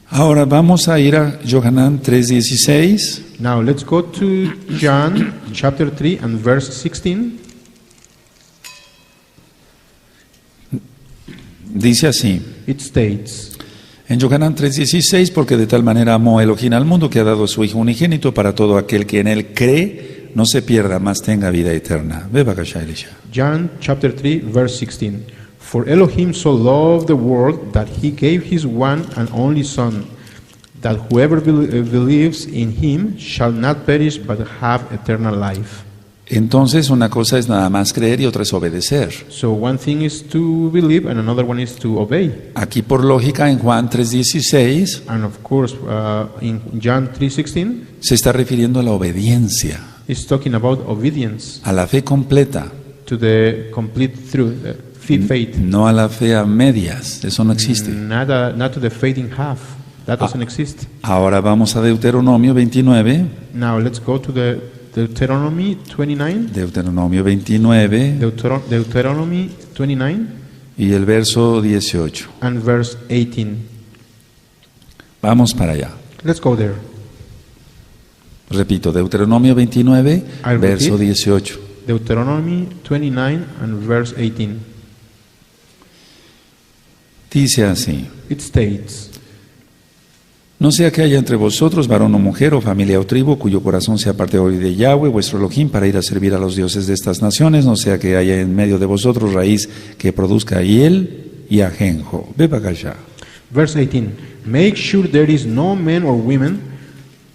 Ahora vamos a ir a Yohanan 3:16. Now let's go to John chapter 3 and verse 16. Dice así, It states, en Yohanan 3:16, porque de tal manera amó Elohim al mundo que ha dado a su Hijo unigénito para todo aquel que en él cree, no se pierda, mas tenga vida eterna. Ve para allá, Elisha. John chapter 3 verse 16. For Elohim so loved the world that he gave his one and only Son, that whoever believes in him shall not perish but have eternal life. Entonces una cosa es nada más creer y otra es obedecer. So one thing is to believe and another one is to obey. Aquí por lógica en Juan 3:16 And of course in John 3:16 se está refiriendo a la obediencia, it's talking about obedience a la fe completa, to the complete truth, faith. no a la fe a medias. Eso no existe. Not to the faith in half. That doesn't exist. Ahora vamos a Deuteronomio 29. Now let's go to the Deuteronomy 29. Deuteronomio 29 Deuteronomy 29 y el verso 18. and verse 18. Vamos para allá. Let's go there. Repito, Deuteronomio 29, I verso repeat. 18. Deuteronomy 29 and verse 18. Dice así: It states, no sea que haya entre vosotros varón o mujer o familia o tribu cuyo corazón se aparte hoy de Yahweh, vuestro Elohim, para ir a servir a los dioses de estas naciones, no sea que haya en medio de vosotros raíz que produzca hiel y ajenjo. Ve para allá. verse 18. Make sure there is no man or woman,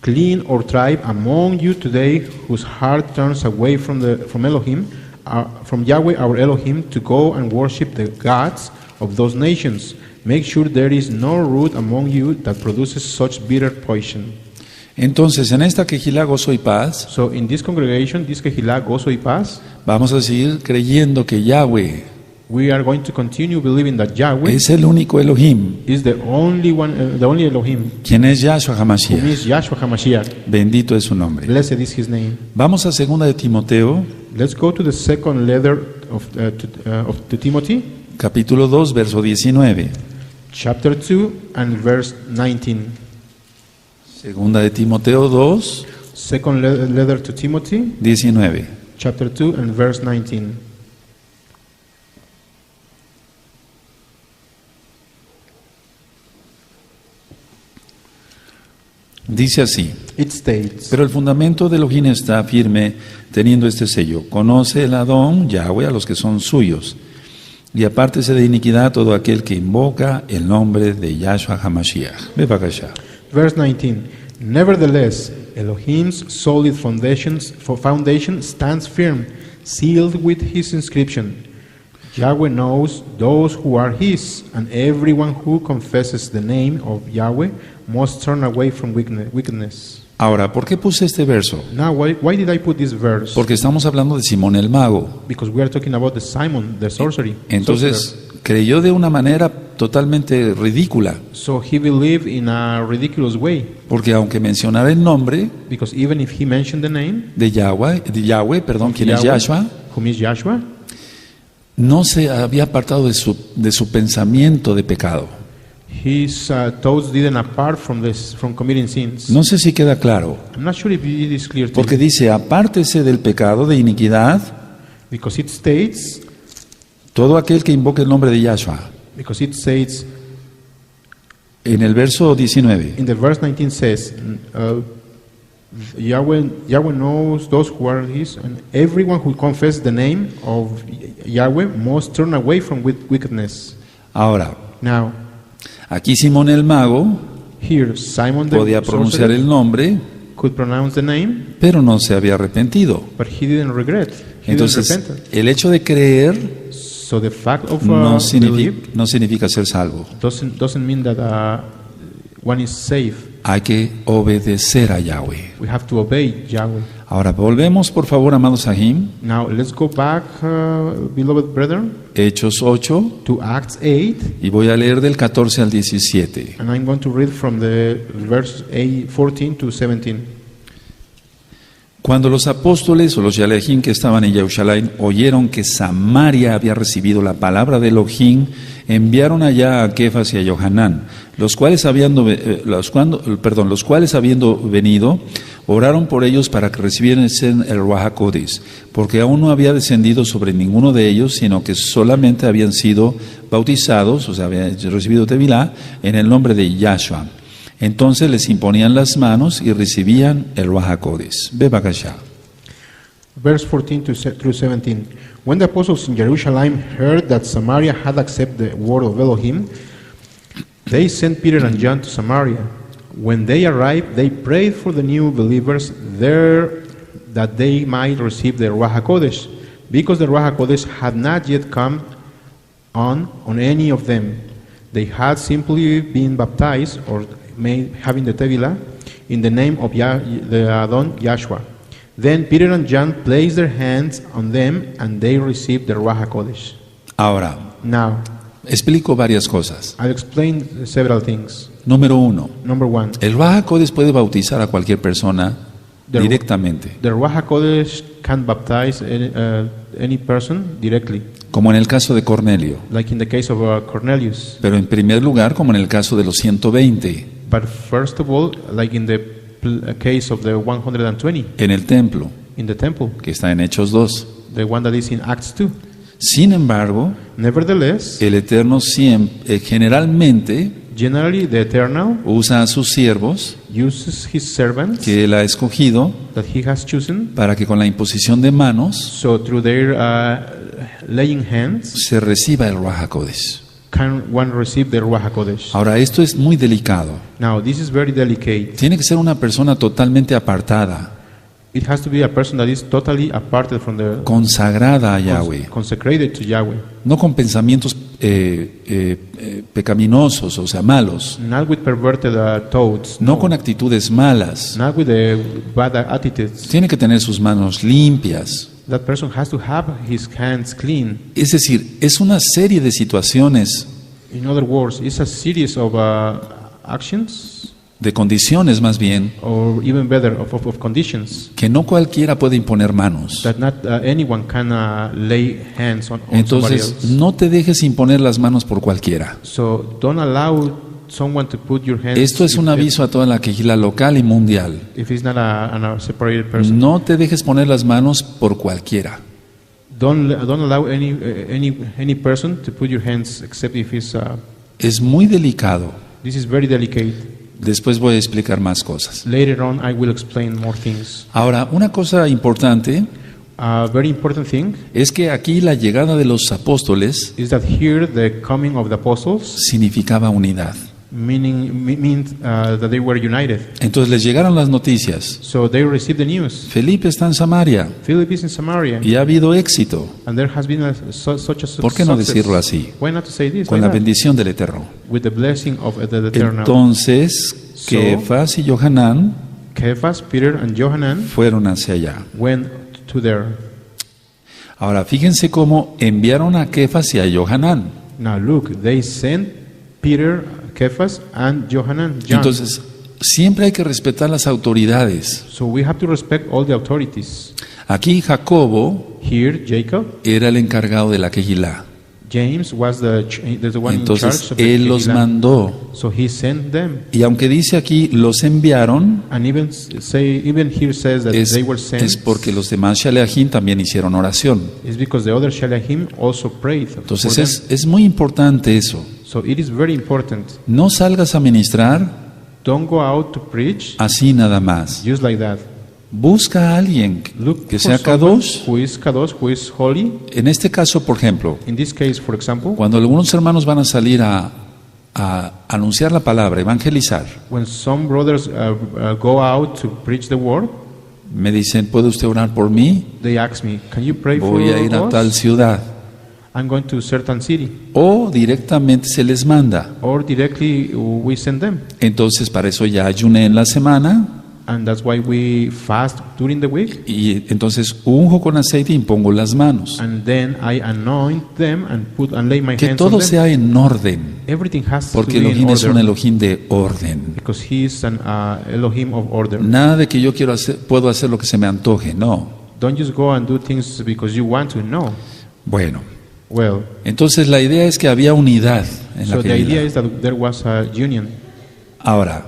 clean or tribe among you today whose heart turns away from Elohim, from Yahweh our Elohim, to go and worship the gods of those nations. Make sure there is no root among you that produces such bitter poison. Entonces, en esta Kehila Gozo y Paz, So in this congregation, this Kehila Gozo y Paz, vamos a seguir creyendo que Yahweh we are going to continue believing that Yahweh es el único Elohim, is the only one, the only Elohim, quien es Yahshua who HaMashiach. is Yahshua HaMashiach. Bendito es su nombre. Blessed is his name. Vamos a 2 de Timoteo, Let's go to the second letter to Timothy, capítulo 2, verso 19. chapter 2 and verse 19. 2 de Timoteo 2, Second letter to Timothy, 19. chapter 2 and verse 19. Dice así: It states, pero el fundamento de Elohim está firme teniendo este sello. Conoce el Adón, Yahweh, a los que son suyos. Y apártese de iniquidad todo aquel que invoca el nombre de Yahshua HaMashiach. Ve para allá. verse 19. Nevertheless, Elohim's solid foundation stands firm, sealed with his inscription. Yahweh knows those who are his, and everyone who confesses the name of Yahweh must turn away from wickedness. Ahora, ¿por qué puse este verso? Now, why did I put this verse? Porque estamos hablando de Simón el mago. Because we are talking about the Simon, the sorcery. Entonces, creyó de una manera totalmente ridícula. So he believed in a ridiculous way, Porque aunque mencionara el nombre because even if he mentioned the name, de Yahweh, quien es Yahweh, Yahshua, whom is Yahshua, no se había apartado de su pensamiento de pecado. his thoughts didn't apart from committing sins. No sé si queda claro. I'm not sure if it is clear to Porque you, dice, apártese del pecado de iniquidad because it states, todo aquel que invoque el nombre de Yahshua. because it says En el verso 19. in the verse 19 says, Yahweh knows those who are his, and everyone who confesses the name of Yahweh must turn away from wickedness. Ahora, Now, aquí Simón el mago here Simon the podía pronunciar sorcerer el nombre, could pronounce the name, pero no se había arrepentido. but he didn't regret. He Entonces, didn't repent. el hecho de creer So the fact of no belief significa ser salvo. doesn't mean that one is safe. Hay que obedecer a Yahweh. We have to obey Yahweh. Ahora volvemos, por favor, amados Sahim, Now let's go back, beloved brethren, Hechos 8, to Acts 8, y voy a leer del 14 al 17. and I'm going to read from the verse 14 to 17. Cuando los apóstoles o los Yalejín que estaban en Jerusalén oyeron que Samaria había recibido la palabra de Elohim, enviaron allá a Kefas y a Yohanán, los cuales habiendo venido, oraron por ellos para que recibiesen el Ruach HaKodesh, porque aún no había descendido sobre ninguno de ellos, sino que solamente habían sido bautizados, o sea, habían recibido Tevilá, en el nombre de Yahshua. Entonces les imponían las manos y recibían el Ruach HaKodesh. Bebakashá. Verse 14 through 17. When the apostles in Jerusalem heard that Samaria had accepted the word of Elohim, they sent Peter and John to Samaria. When they arrived, they prayed for the new believers there that they might receive the Ruach HaKodesh, because the Ruach HaKodesh had not yet come on any of them. They had simply been baptized or having the Tevilah in the name of the Adon Yahshua. Then Peter and John placed their hands on them and they received the Ruach HaKodesh. Ahora, Now, explico varias cosas. I'll explain several things. Número 1. Number one, El Ruach HaKodesh puede bautizar a cualquier persona The- directamente, the Ruach HaKodesh can baptize any person directly, como en el caso de Cornelio, like in the case of Cornelius. pero en primer lugar como en el caso de los 120 But first of all, like in the case of the 120 en el templo, in the temple, que está en Hechos 2. the one that is in Acts 2. Sin embargo, Nevertheless, el Eterno generalmente generally the Eternal usa a sus siervos uses his servants que Él ha escogido that he has chosen, para que con la imposición de manos so through their laying hands se reciba el Ruach HaKodesh. can one receive the Ruach HaKodesh. Ahora, esto es muy delicado. Now, this is very delicate. Tiene que ser una persona totalmente apartada, It has to be a person that is totally aparted from the consagrada a Yahweh, consecrated to Yahweh, no con pensamientos pecaminosos, o sea, malos, not with perverted thoughts, no con actitudes malas. not with the bad attitudes. Tiene que tener sus manos limpias. That person has to have his hands clean. Es decir, es una serie de situaciones, In other words, it's a series of actions, de condiciones más bien, or even better, of conditions que no cualquiera puede imponer manos. that not anyone can lay hands on somebody Entonces, else. no te dejes imponer las manos por cualquiera. So don't allow someone to put your hands. Esto es un aviso a toda la Kehila local y mundial. If it's not a separated person, No te dejes poner las manos por cualquiera. don't allow any person to put your hands except if it's. Es muy delicado. This is very delicate. Después voy a explicar más cosas. Later on, I will explain more things. Ahora, una cosa importante A very important thing es que aquí la llegada de los apóstoles is that here the coming of the apostles significaba unidad. means that they were united. Entonces les llegaron las noticias. So they received the news. Felipe está en Samaria Philip is in Samaria, y ha habido éxito. and there has been such a ¿Por qué no success. decirlo así? Why not to say this? Con Why la not? bendición del Eterno. With the blessing of the Eternal. Entonces, Kefas y Yohanán Cephas, Peter, and Johanan fueron hacia allá. went to there. Ahora, fíjense cómo enviaron a Kefas y a Yohanán. Now look, they sent Peter, Cephas, and Johanan, John. Entonces, siempre hay que respetar las autoridades. So we have to respect all the authorities. Aquí Jacobo Here, Jacob, era el encargado de la Kehilá. James was the one in Entonces, charge of the él los Kehillah. mandó. So he sent them. Y aunque dice aquí, los enviaron, And even here says that es they were sent. es porque los demás Shaleachim también hicieron oración. It's because the other Shalahim also prayed for Entonces, them. es muy importante eso. So it is very important. No salgas a ministrar Don't go out to preach así nada más. just like that. Busca a alguien Look que for sea someone kadosh. who is kadosh, who is holy. En este caso, por ejemplo, In this case, for example, cuando algunos hermanos van a salir a anunciar la palabra, evangelizar, when some brothers go out to preach the word, me dicen, ¿puede usted orar por mí? they ask me, can you pray for Voy a ir a us? tal ciudad. I'm going to a certain city. O directamente se les manda. Or directly we send them. Entonces, para eso ya ayuné en la semana. And that's why we fast during the week. Y entonces unjo con aceite y impongo las manos. And then I anoint them and lay my Que hands on todo them. sea en orden. Everything has Porque to be in Elohim es un order. Elohim de orden. Because he is an Elohim of order. Nada de que yo puedo hacer lo que se me antoje, no. Don't just go and do things because you want to. No. Bueno, Well, entonces la idea es que había unidad en la so the idea Kehila. is that there was a union. Ahora,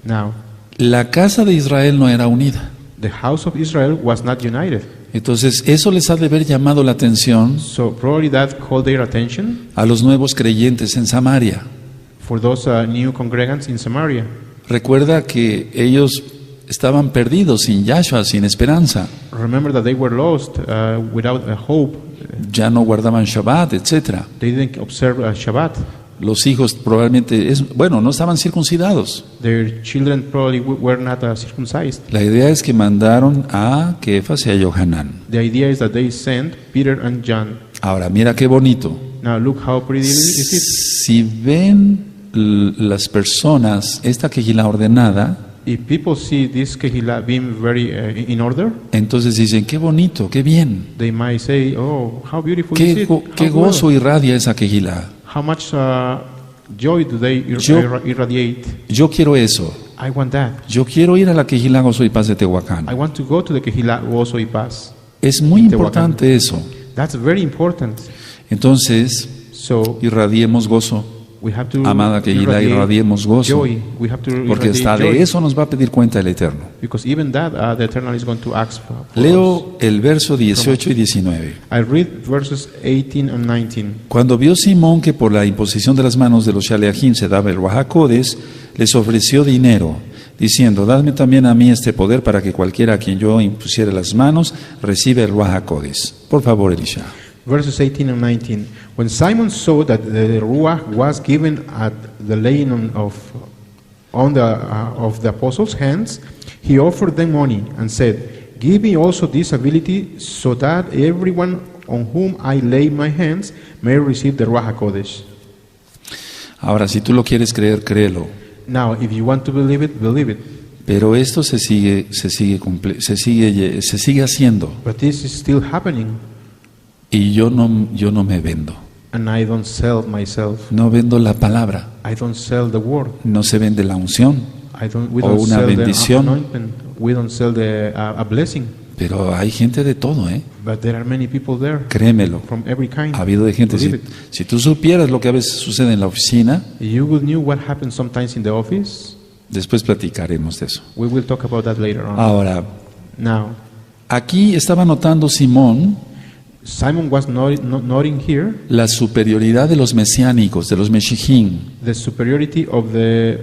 Now, la casa de Israel no era unida. the house of Israel was not united. Entonces, eso les ha de haber llamado la atención So probably that called their attention a los nuevos creyentes en Samaria. for those new congregants in Samaria. Recuerda que ellos estaban perdidos, sin Yahshua, sin esperanza. Remember that they were lost without a hope. Ya no guardaban Shabbat, etc. They didn't observe Shabbat. Los hijos probablemente, no estaban circuncidados. Their children probably were not circumcised. La idea es que mandaron a Kefas y a Yohanan. The idea is that they sent Peter and John. Ahora, mira qué bonito. Now look how pretty is it. Si ven las personas esta Kehila ordenada, If people see this Kehila being very in order, entonces dicen, qué bonito, qué bien. they might say, "Oh, how beautiful is it? Qué How gozo well. irradia esa Kehila. How much joy do they irradiate? Yo quiero eso. I want that. Yo quiero ir a la Kehila Gozo y Paz de I Tehuacán. want to go to the Kehila Gozo y Paz. Es muy importante eso. That's very important. Entonces, So irradiemos gozo. we have to Amada Kehila, irradiate irradiemos gozo. joy. We have to Porque irradiate hasta joy. de eso nos va a pedir cuenta el Eterno. Because even that, the Eternal is going to ask for us. Leo el verso 18 y 19. I read verses 18 and 19. Cuando vio Simón que por la imposición de las manos de los Shaleachim se daba el Ruach HaKodesh, les ofreció dinero, diciendo, dadme también a mí este poder para que cualquiera a quien yo impusiere las manos reciba el Ruach HaKodesh. Por favor, Elisha. Verses 18 and 19. When Simon saw that the Ruach was given at the laying of the apostles' hands, he offered them money and said, give me also this ability so that everyone on whom I lay my hands may receive the Ruach HaKodesh. Ahora, si tú lo quieres creer, créelo. Now, if you want to believe it, believe it. Pero esto se sigue haciendo. But this is still happening, Y yo no me vendo. and I don't sell myself. No vendo la palabra. I don't sell the word. No se vende la unción. We O don't una sell bendición. the anointment. We don't sell a blessing. Pero hay gente de todo, ¿eh? But there are many people there Créemelo. from every kind. Ha habido de gente. Believe Si tú supieras lo que a veces sucede en la oficina, You will knew what happens sometimes in the office. después platicaremos de eso. We will talk about that later on. Ahora, Now, aquí estaba notando Simón Simon was noting here la superioridad de los mesiánicos, de los meshijim, the superiority of the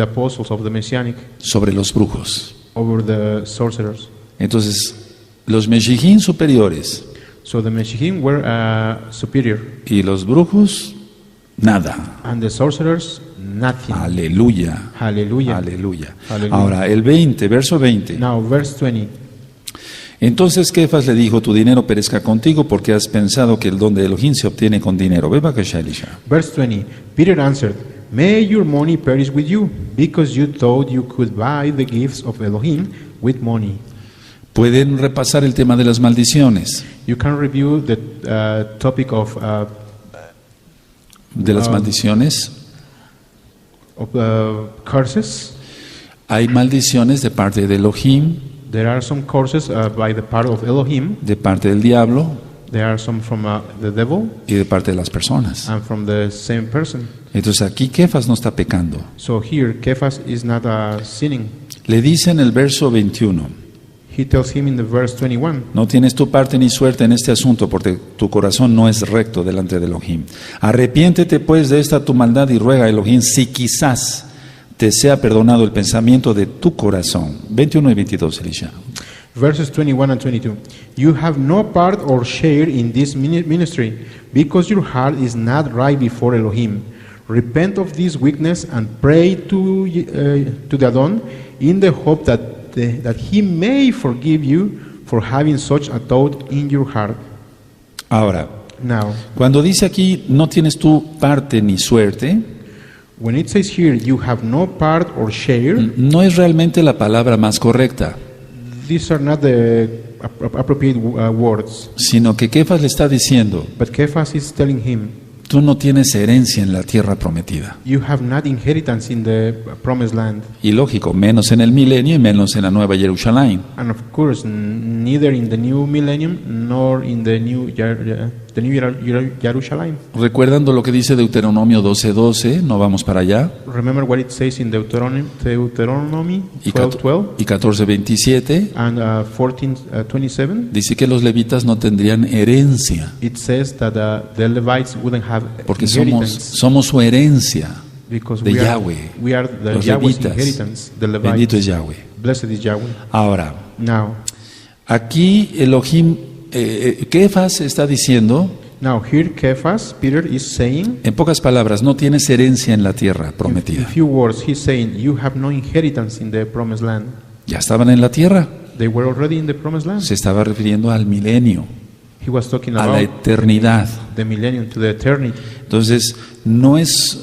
apostles of the Messianic sobre los brujos. over the sorcerers. Entonces, los meshijim superiores So the Meshihim were superior, y los brujos, nada. and the sorcerers nothing. Aleluya. Hallelujah. Aleluya. Aleluya. Ahora, el 20, verso 20. Now, verse 20. Entonces Kefas le dijo, tu dinero perezca contigo porque has pensado que el don de Elohim se obtiene con dinero. Ve que Elisha. Verse 20. Peter answered, may your money perish with you, because you thought you could buy the gifts of Elohim with money. Pueden repasar el tema de las maldiciones. You can review the topic of De las maldiciones. curses. Hay maldiciones de parte de Elohim, There are some curses by the part of Elohim. de parte del diablo There are some from the devil y de parte de las personas. and from the same person. Entonces aquí Kefas no está pecando. So here, Kephas is not sinning. Le dice en el verso 21, He tells him in the verse 21, no tienes tu parte ni suerte en este asunto porque tu corazón no es recto delante de Elohim. Arrepiéntete pues de esta tu maldad y ruega a Elohim si quizás te sea perdonado el pensamiento de tu corazón. 21 y 22, Elisha. Verses 21 and 22. You have no part or share in this ministry, because your heart is not right before Elohim. Repent of this weakness and pray to the Adon in the hope that he may forgive you for having such a thought in your heart. Ahora, Now, cuando dice aquí, no tienes tú parte ni suerte, when it says here, you have no part or share, no es realmente la palabra más correcta, these are not the appropriate words. sino que Kefas le está diciendo, But Kephas is telling him, tú no tienes herencia en la tierra prometida. you have not inheritance in the promised land. Y lógico, menos en el milenio y menos en la nueva Jerusalén. And of course, neither in the new millennium nor in the new Jerusalem. Recordando lo que dice Deuteronomio 12:12, no vamos para allá, Remember what it says in Deuteronomy y 12:12 y 14:27, and 14:27. dice que los levitas no tendrían herencia, It says that the Levites wouldn't have porque inheritance somos su herencia because de we Yahweh, are the los Yahweh's levitas. inheritance, the Bendito es Levites. Yahweh. Blessed is Yahweh. Ahora, Now, aquí Elohim, Kefas está diciendo, here Kephas, Peter is saying, en pocas palabras, no tienes herencia en la tierra in prometida. few words, he's saying, you have no inheritance in the promised land. Ya estaban en la tierra, They were already in the promised land. se estaba refiriendo al milenio, He was talking a la about eternidad. the millennium, to the eternity. Entonces, no es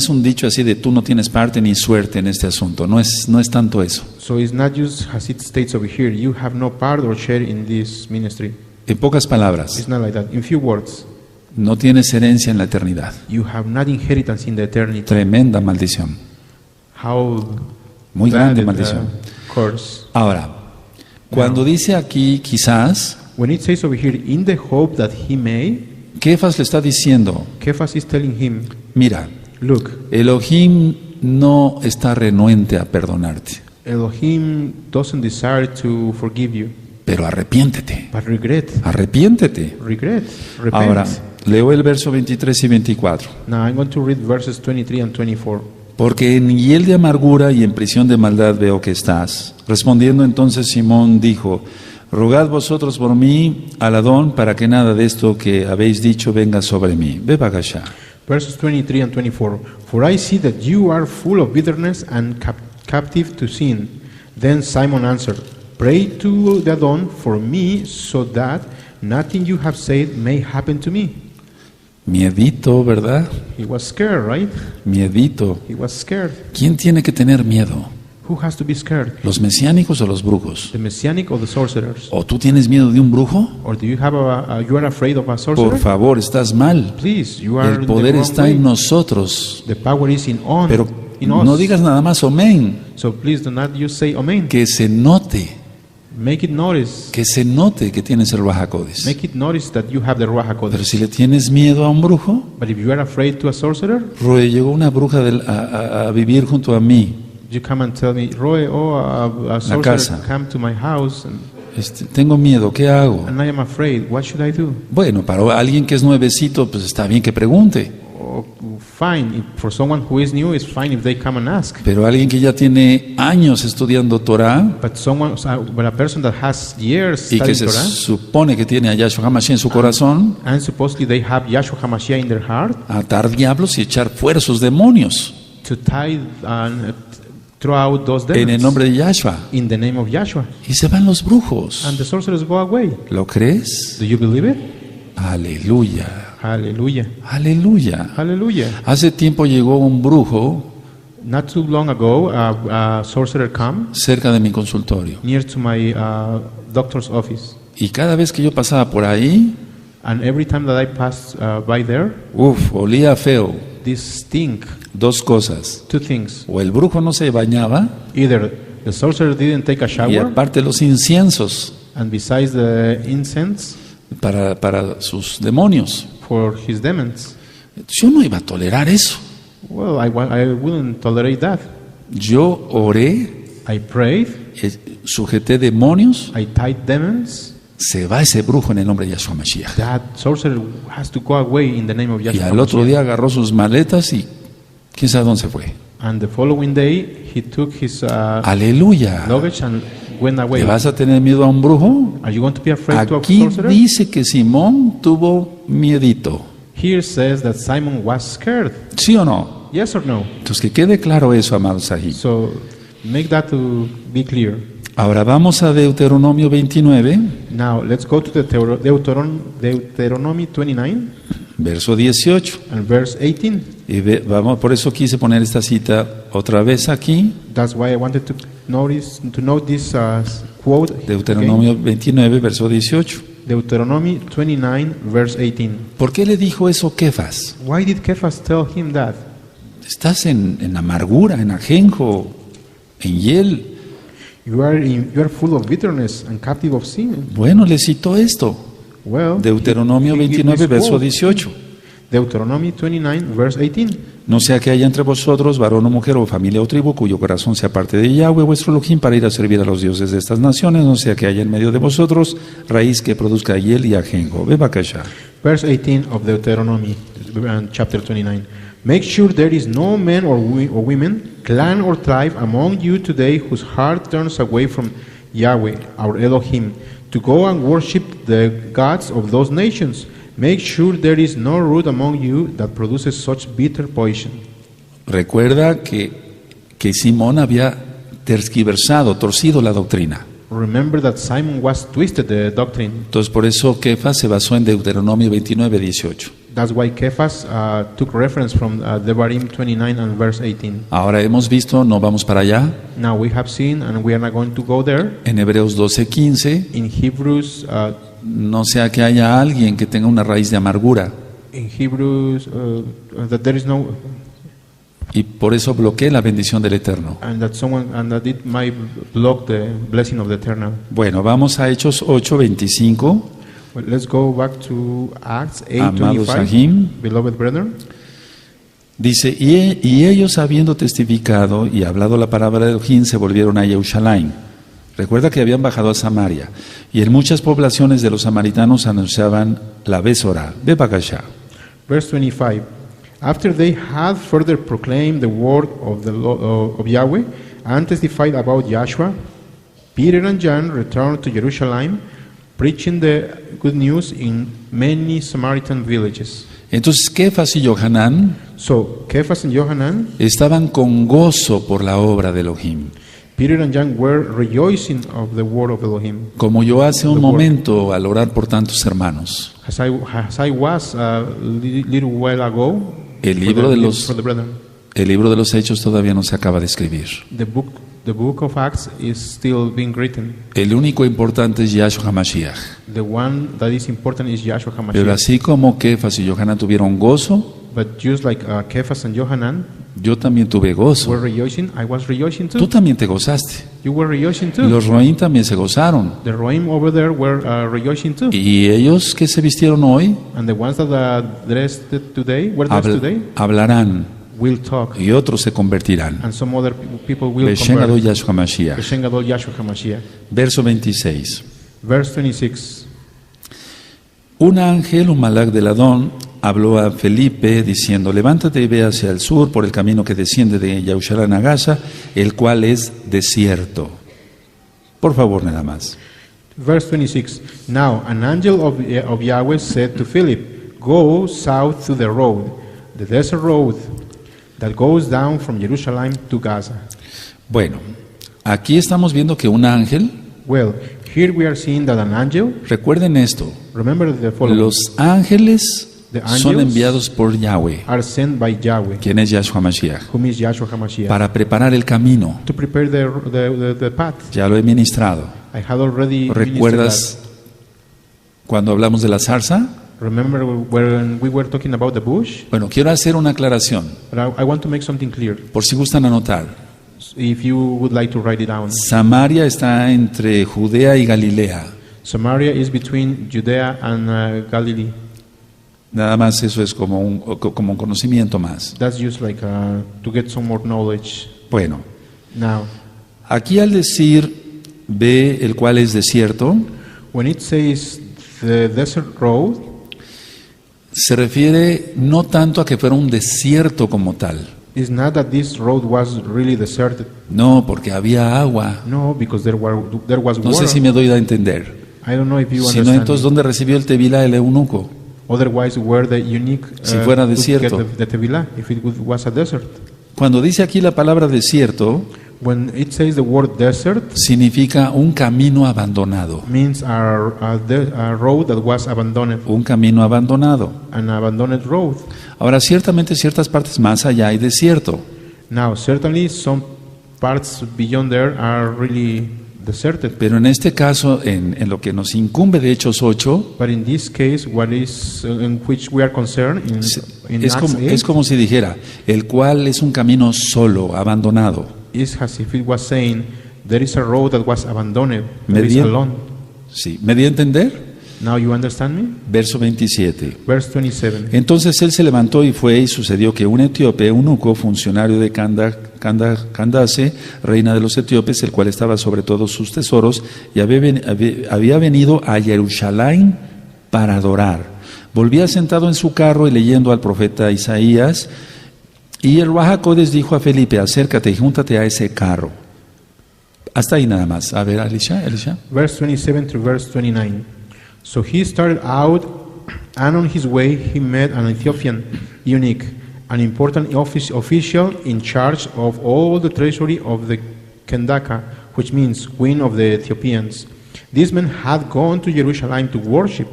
un dicho así de tú no tienes parte ni suerte en este asunto, no es tanto eso. So it's not just as it states over here, you have no part or share in this ministry. En pocas palabras, It's not like that. In few words, no tienes herencia en la eternidad. you have not inheritance in the eternity. Tremenda maldición, How muy bad grande the maldición. curse. Ahora, cuando dice aquí quizás, When it says over here, in the hope that he may, Kefas le está diciendo, Kephas is telling him, mira, look, Elohim no está renuente a perdonarte, Elohim doesn't desire to forgive you, pero arrepiéntete, but regret. arrepiéntete. Repent. Ahora, leo el verso 23 y 24. Now I'm going to read verses 23 and 24. Porque en hiel de amargura y en prisión de maldad veo que estás. Respondiendo entonces Simón dijo, rogad vosotros por mí al Adón para que nada de esto que habéis dicho venga sobre mí. Ve Bagashá. Verses 23 and 24. For I see that you are full of bitterness and captive to sin. Then Simon answered, pray to the Adon for me, so that nothing you have said may happen to me. Miedito, ¿verdad? He was scared, right? Miedito. He was scared. ¿Quién tiene que tener miedo? Who has to be scared? ¿Los mesiánicos o los brujos? The Messianic or the sorcerers? ¿O tú tienes miedo de un brujo? Or do you have you are afraid of a sorcerer? Por favor, estás mal. Please, you are El in poder the wrong está way. en nosotros. The power is in us. Pero no digas nada más amén. So please do not just say amen. Que se note. Make it notice. Que se note que tienes el Ruach HaKodesh. Make it notice that you have the Ruach Pero HaKodesh. si le tienes miedo a un brujo, But if you are afraid to a sorcerer, Roeh, llegó una bruja a vivir junto a mí. you come and tell me, Roeh, a sorcerer casa. come to my house and Tengo miedo, ¿qué hago? I am afraid. What should I do? Bueno, para alguien que es nuevecito, pues está bien que pregunte. Oh, fine. For someone who is new, it's fine if they come and ask. Pero alguien que ya tiene años estudiando Torah But a person that has years y que studying se Torah, supone que tiene a Yahshua HaMashiach en su corazón, and supposedly they have Yahshua HaMashiach in their heart, atar diablos y echar fuera sus demonios to tithe and throw out those en el demons nombre de Yahshua. in the name of Yahshua. Y se van los brujos. And the sorcerers go away. ¿Lo crees? Do you believe it? Aleluya. Hallelujah. Aleluya. Hallelujah. Hace tiempo llegó un brujo Not too long ago, a sorcerer came cerca de mi consultorio. near to my doctor's office. Y cada vez que yo pasaba por ahí, And every time that I passed by there, olía feo. this stink. Dos cosas. Two things. O el brujo no se bañaba, Either the sorcerer didn't take a y shower, aparte los inciensos and besides the incense para sus demonios. for his demons. Yo no iba a tolerar eso. Well, I wouldn't tolerate that. Yo oré, I prayed, sujeté demonios, I tied demons. se va ese brujo en el nombre de Yahshua Mashiach. That sorcerer has to go away in the name of Y Yahshua al otro HaMashiach. día agarró sus maletas y quién sabe dónde se fue. And the following day, he took his Aleluya. luggage and went away. ¿Le vas a tener miedo a un brujo? Are you going to be afraid to a Aquí sorcerer? dice que Simón tuvo miedito. Here says that Simon was scared. ¿Sí o no? Yes or no? Entonces que quede claro eso, amados ahí. So make that to be clear. Ahora vamos a Deuteronomio 29, Now let's go to the Deuteronomy 29 verso 18. and verse 18. Y vamos, por eso quise poner esta cita otra vez aquí, That's why I wanted to note this quote. Deuteronomio again. 29, verso 18. Deuteronomy 29 verse 18. ¿Por qué le dijo eso Kefas? Why did Kephas tell him that? Estás en amargura, en ajenjo, en hiel. You are full of bitterness and captive of sin. Bueno, le citó esto, Well, Deuteronomio he gave 29, this verso quote. 18. Deuteronomy 29 verse 18. No sea que haya entre vosotros varón o mujer o familia o tribu cuyo corazón sea parte de Yahweh vuestro Elohim para ir a servir a los dioses de estas naciones, no sea que haya en medio de vosotros raíz que produzca hiel y ajenjo. Ve bakasha. Verse 18 of Deuteronomy, chapter 29. Make sure there is no man or woman, clan or tribe among you today whose heart turns away from Yahweh, our Elohim, to go and worship the gods of those nations. Make sure there is no root among you that produces such bitter poison. Recuerda que Simón había tergiversado, torcido la doctrina. Remember that Simon was twisted the doctrine. Entonces por eso Kefas se basó en Deuteronomio 29, 18. That's why Kephas took reference from Devarim 29 and verse 18. Ahora hemos visto, no vamos para allá, Now we have seen, and we are not going to go there, en Hebreos 12, 15, in Hebrews, no sea que haya alguien que tenga una raíz de amargura that there is no, y por eso bloquee la bendición del Eterno. and that it might block the blessing of the Eternal. Bueno, vamos a Hechos 8, 25. Well, let's go back to Acts Amados 8:25. Sahim, Beloved brethren, dice, y ellos habiendo testificado y hablado la palabra de Elohim se volvieron a Jerusalén. Recuerda que habían bajado a Samaria y en muchas poblaciones de los samaritanos anunciaban la Besorá de Bakasha. verse 25. After they had further proclaimed the word of Yahweh and testified about Joshua, Peter and John returned to Jerusalem, preaching the good news in many Samaritan villages. Entonces Kefas y Johanán So Kephas and Johanan, estaban con gozo por la obra de Elohim. Peter and John were rejoicing of the word of Elohim. Como yo hace un momento al orar por tantos hermanos. As I was a little while ago, El libro for the brethren, el libro de los Hechos todavía no se acaba de escribir. the book of Acts is still being written. El único importante es Yahshua HaMashiach. The one that is important is Yahshua Pero HaMashiach. así como Kefas y Johanán tuvieron gozo, But just like Kephas and Johanan yo también tuve were gozo. rejoicing, I was rejoicing Tú too. también te gozaste. You were rejoicing Y too. los Roim también se gozaron. The Roim over there were rejoicing too. Y ellos que se vistieron hoy And the ones that were dressed today hablarán will talk. y otros se convertirán. And some other people will Beshen Gadol convert. Yahshua HaMashiach. Beshen Gadol Yahshua HaMashiach. Verso 26. Verse 26. Un ángel, un malach del Adón, habló a Felipe diciendo, levántate y ve hacia el sur por el camino que desciende de Jerusalén a Gaza, el cual es desierto. Por favor, nada más. Verse 26. Now an angel of Yahweh said to Philip, go south to the road, the desert road that goes down from Jerusalem to Gaza. Bueno, aquí estamos viendo que un ángel, Well, here we are seeing that an angel, recuerden esto, remember the following, los ángeles The son angels enviados por Yahweh, are sent by Yahweh, quien es Yahshua Mashiach, whom is Yahshua HaMashiach, para preparar el camino. to prepare the path. Ya lo he ministrado. I had already ministered ¿Recuerdas cuando hablamos de la zarza? that. Remember when we were talking about the bush? Bueno, quiero hacer una aclaración, But I want to make something clear, por si gustan anotar. if you would like to write it down. Samaria está entre Judea y Galilea. Samaria is between Judea and Galilee. Nada más eso es como un conocimiento más. That's just like to get some more knowledge. Bueno, Now, aquí al decir ve el cual es desierto, when it says the desert road, se refiere no tanto a que fuera un desierto como tal, It's not that this road was really deserted. No, porque había agua. No, because there was No water. sé si me doy a entender. I don't know if you Si no, understand. entonces, ¿dónde recibió el tevilá el eunuco? Otherwise, where the eunuch Si fuera could desierto. get the tevilah, if it was a desert. Cuando dice aquí la palabra desierto, When it says the word desert, significa un camino abandonado. means a road that was abandoned, Un camino abandonado. an abandoned road. Ahora, ciertamente ciertas partes más allá hay desierto. Now, certainly some parts beyond there are really deserted. Pero en este caso, en lo que nos incumbe de Hechos 8, But in this case, what is in which we are concerned in es Acts como, 8, es como si dijera, el cual es un camino solo, abandonado. is as if it was saying there is a road that was abandoned, that ¿Me is di, alone. sí, ¿me di a entender? Now you understand me? Verso 27. Verse 27. Entonces él se levantó y fue, y sucedió que un etíope, eunuco, funcionario de Candace, reina de los etíopes, el cual estaba sobre todos sus tesoros, y había venido a Jerusalén para adorar. Volvía sentado en su carro y leyendo al profeta Isaías, y el Ruach HaKodesh dijo a Felipe, acércate y júntate a ese carro. Hasta ahí nada más. A ver, Alicia. Verse 27 to verse 29. So he started out, and on his way he met an Ethiopian eunuch, an important official in charge of all the treasury of the Kendaka, which means queen of the Ethiopians. This man had gone to Jerusalem to worship,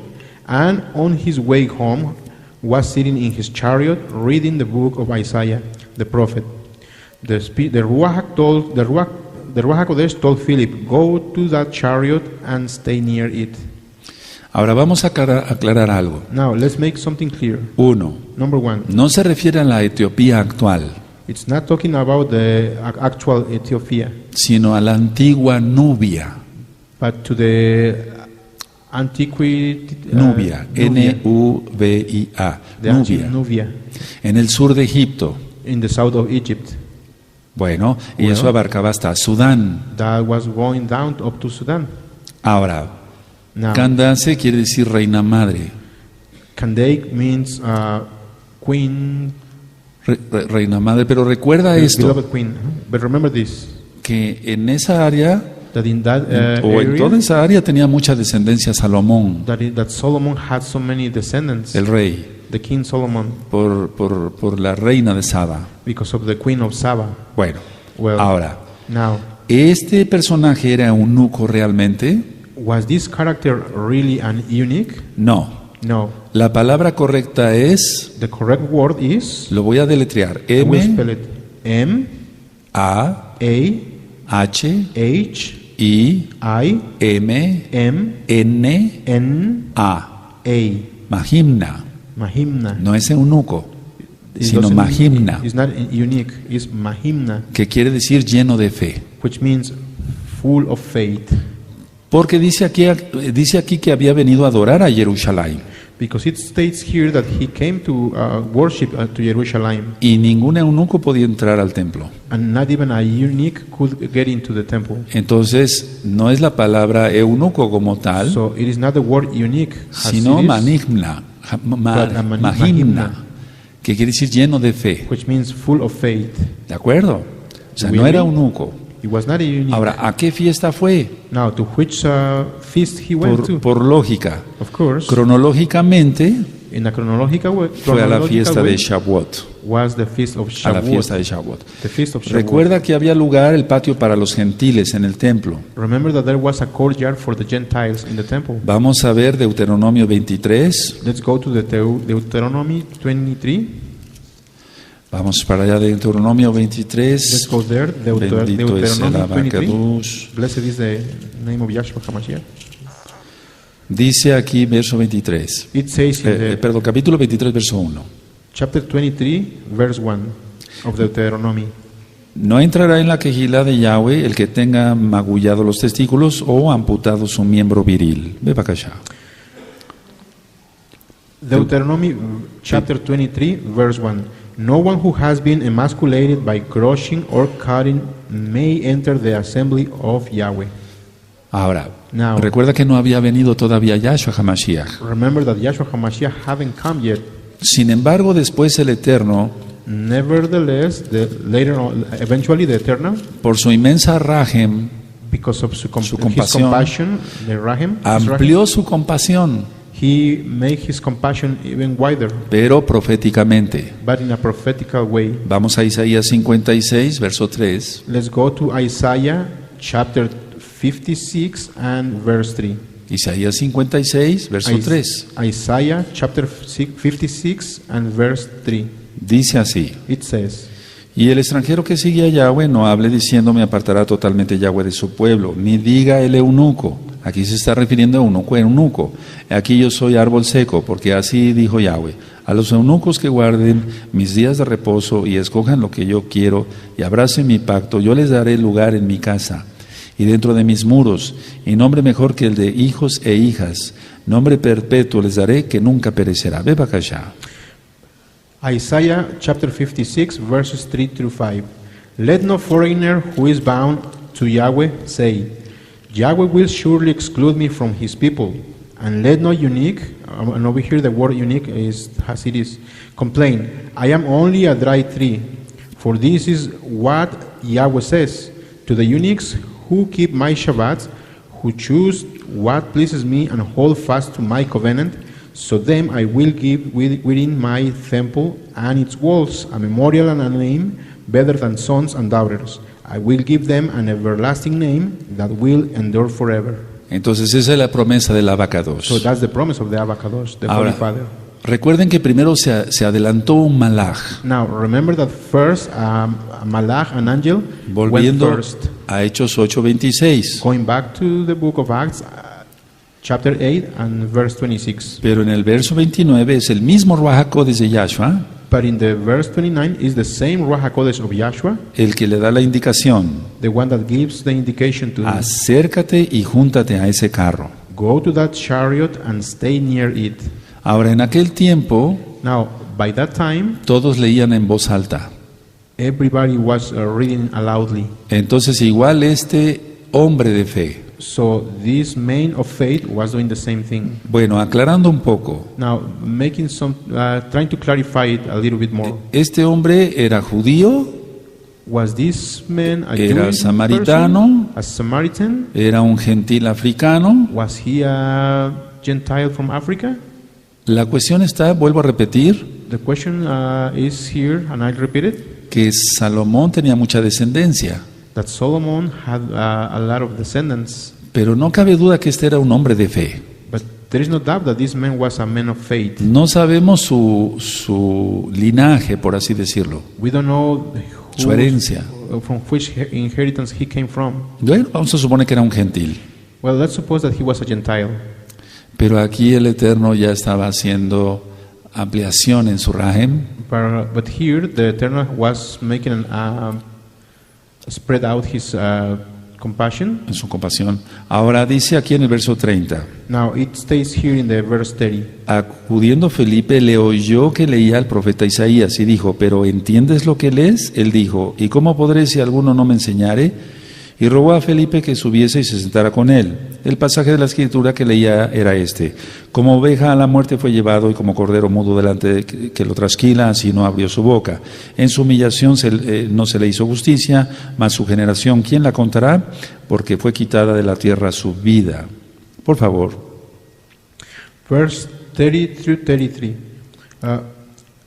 and on his way home was sitting in his chariot reading the book of Isaiah, the prophet. The Ruach HaKodesh told Philip, go to that chariot and stay near it. Ahora vamos a aclarar algo. Now, let's make something clear. Uno, Number one, no se refiere a la Etiopía actual, it's not talking about the actual Ethiopia, sino a la antigua Nubia. but to the antiquity, Nubia, N-U-B-I-A, the ancient Nubia, Nubia, en el sur de Egipto. in the south of Egypt. Bueno, y eso abarcaba hasta Sudán. That was going down up to Sudan. Ahora, Now, Candace quiere decir reina madre. Kandake means queen, Reina madre, pero recuerda esto, beloved queen. But remember this, que en esa área, that in that o en toda area, esa área tenía mucha descendencia Salomón, that Solomon had so many descendants, el rey, the king Solomon, por la reina de Saba. because of the queen of Saba. Bueno, Well, ahora, now, ¿este personaje era eunuco realmente? was this character really an eunuch? No. No. La palabra correcta es, The correct word is, lo voy a deletrear, I will spell M, it, M, A, A, H, H, I, I, M, M, N, N, A. A. Mahimna. Mahimna. No es eunuco, It sino doesn't- Mahimna, It's not unique, it's Mahimna, que quiere decir lleno de fe. which means full of faith. Porque dice aquí que había venido a adorar a Jerusalén. Because it states here that he came to worship to Jerusalem, Y ningún eunuco podía entrar al templo. and not even a eunuch could get into the temple. Entonces, no es la palabra eunuco como tal, So it is not the word eunuch, as sino it is, Mahimna, Mahimna, que quiere decir lleno de fe. which means full of faith. ¿De acuerdo? O sea, no Really? era eunuco. It was not a eunuch. Ahora, ¿a qué fiesta fue? Now, to which feast he went to? Por lógica. Of course, Cronológicamente, in a chronological way, fue a la fiesta de way, Shavuot. was the feast of A la fiesta Shavuot. de Shavuot. The feast of Shavuot. Recuerda que había lugar, el patio para los gentiles en el templo. Remember that there was a courtyard for the Gentiles in the temple. Vamos a ver Deuteronomio 23. Let's go to the Deuteronomy 23. Vamos para allá, Deuteronomio Let's 23. go there. Bendito es el Deuteronomy 23. Abacadush. Blessed is the name of Yahshua HaMashiach. Dice aquí, verso 23. It says in the Perdón, capítulo 23, verso 1. chapter 23, verse 1 of Deuteronomy. No entrará en la quejilá de Yahweh el que tenga magullado los testículos o amputado su miembro viril. Ve para acá. Deuteronomy chapter 23, verse 1. No one who has been emasculated by crushing or cutting may enter the assembly of Yahweh. Ahora, Now, recuerda que no había venido todavía Yahshua HaMashiach. remember that Yahshua HaMashiach haven't come yet. Sin embargo, después el Eterno Nevertheless, later on, eventually the Eternal, por su inmensa rajem, because of su his compasión, compassion, the Rahim, amplió su compasión, he made his compassion even wider, pero proféticamente. but in a prophetical way. Vamos a Isaías 56, verso 3. Let's go to Isaiah chapter 56 and verse 3. Isaías 56, verso 3. Isaiah chapter 56 and verse 3. Dice así: It says, y el extranjero que sigue a Yahweh no hable diciendo me apartará totalmente Yahweh de su pueblo, ni diga el eunuco. Aquí se está refiriendo a eunuco. Aquí yo soy árbol seco, porque así dijo Yahweh: a los eunucos que guarden mis días de reposo y escojan lo que yo quiero y abracen mi pacto, yo les daré lugar en mi casa y dentro de mis muros, y nombre mejor que el de hijos e hijas, nombre perpetuo les daré que nunca perecerá. Ve para allá. Isaiah chapter 56 verses 3 through 5. Let no foreigner who is bound to Yahweh say, Yahweh will surely exclude me from his people. And let no eunuch, and over here the word eunuch is as it is, complain, I am only a dry tree. For this is what Yahweh says, to the eunuchs who keep my Shabbats, who choose what pleases me and hold fast to my covenant, so them I will give within my temple and its walls a memorial and a name better than sons and daughters. I will give them an everlasting name that will endure forever. Entonces esa es la promesa del abacados. So that's the promise of the Abacados, the Holy Ahora, Father. recuerden que primero se adelantó un malaj. Now remember that first a malach, an angel, Volviendo went first. a Hechos 8:26. Going back to the book of Acts, chapter 8 and verse 26. Pero en el verso 29 es el mismo Ruach HaKodesh de Yahshua But in the verse 29 is the same Ruach HaKodesh of Yahshua, el que le da la indicación: the one that gives the indication to him. acércate y júntate a ese carro. Go to that chariot and stay near it. Ahora, en aquel tiempo, Now, by that time, todos leían en voz alta. everybody was reading aloudly. Entonces, igual este hombre de fe. So this man of faith was doing the same thing. Bueno, aclarando un poco, Now, making some, trying to clarify it a little bit more. este hombre era judío, Was this man a era Jewish samaritano, person? A Samaritan? era un gentil africano. Was he a Gentile from Africa? La cuestión está, vuelvo a repetir, The question is here, and I'll repeat it, que Salomón tenía mucha descendencia, that Solomon had a lot of descendants, pero no cabe duda que este era un hombre de fe. but there is no doubt that this man was a man of faith. No sabemos su linaje, por así decirlo, We don't know su herencia. from which inheritance he came from. Bueno, vamos a suponer que era un gentil, Well, let's suppose that he was a Gentile. pero aquí el Eterno ya estaba haciendo ampliación en su rajem, But here, the Eternal was making spread out his compassion. en su compasión. Ahora dice aquí en el verso 30, Now, it stays here in the verse 30. acudiendo Felipe le oyó que leía al profeta Isaías y dijo, ¿pero entiendes lo que lees? Él dijo, ¿y cómo podré si alguno no me enseñare? Y rogó a Felipe que subiese y se sentara con él. El pasaje de la escritura que leía era este: como oveja a la muerte fue llevado, y como cordero mudo delante de que lo trasquila, así no abrió su boca. En su humillación no se le hizo justicia, mas su generación, ¿quién la contará? Porque fue quitada de la tierra su vida. Por favor. Verse 30 through 33.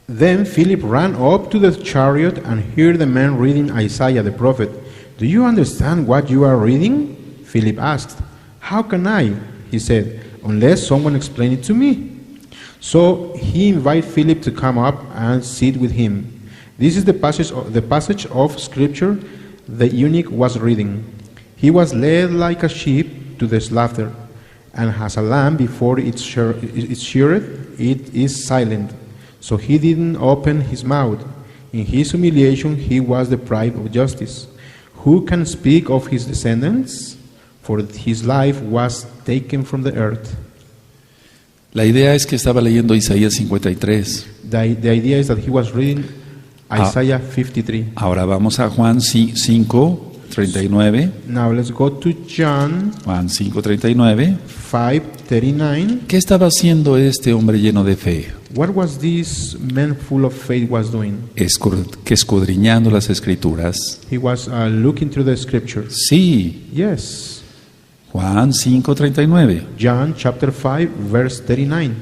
Then Philip ran up to the chariot and heard the man reading Isaiah the prophet. Do you understand what you are reading? Philip asked. How can I? He said, unless someone explain it to me. So he invited Philip to come up and sit with him. This is the passage of scripture the eunuch was reading. He was led like a sheep to the slaughter, and as a lamb before its sheared, it is silent. So he didn't open his mouth. In his humiliation he was deprived of justice. Who can speak of his descendants? For his life was taken from the earth. La idea es que estaba leyendo Isaías 53. The idea is that he was reading Isaiah 53. Ahora vamos a Juan 5:39. Now let's go to John Juan 5:39. 5:39. ¿Qué estaba haciendo este hombre lleno de fe? What was this man full of faith was doing? Que escudriñando las Escrituras. He was looking through the scriptures. Sí. Yes. Juan 5:39. John chapter 5 verse 39.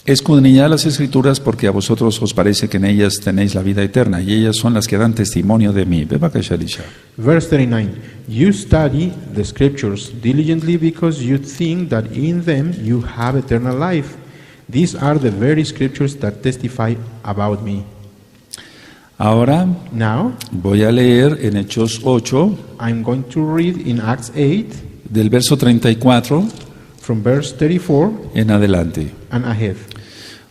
Escudriñad las Escrituras porque a vosotros os parece que en ellas tenéis la vida eterna y ellas son las que dan testimonio de mí. Verse 39. You study the scriptures diligently because you think that in them you have eternal life. These are the very scriptures that testify about me. Ahora Now, voy a leer en Hechos 8, I'm going to read in Acts 8 del verso 34 from verse 34 en adelante. and ahead.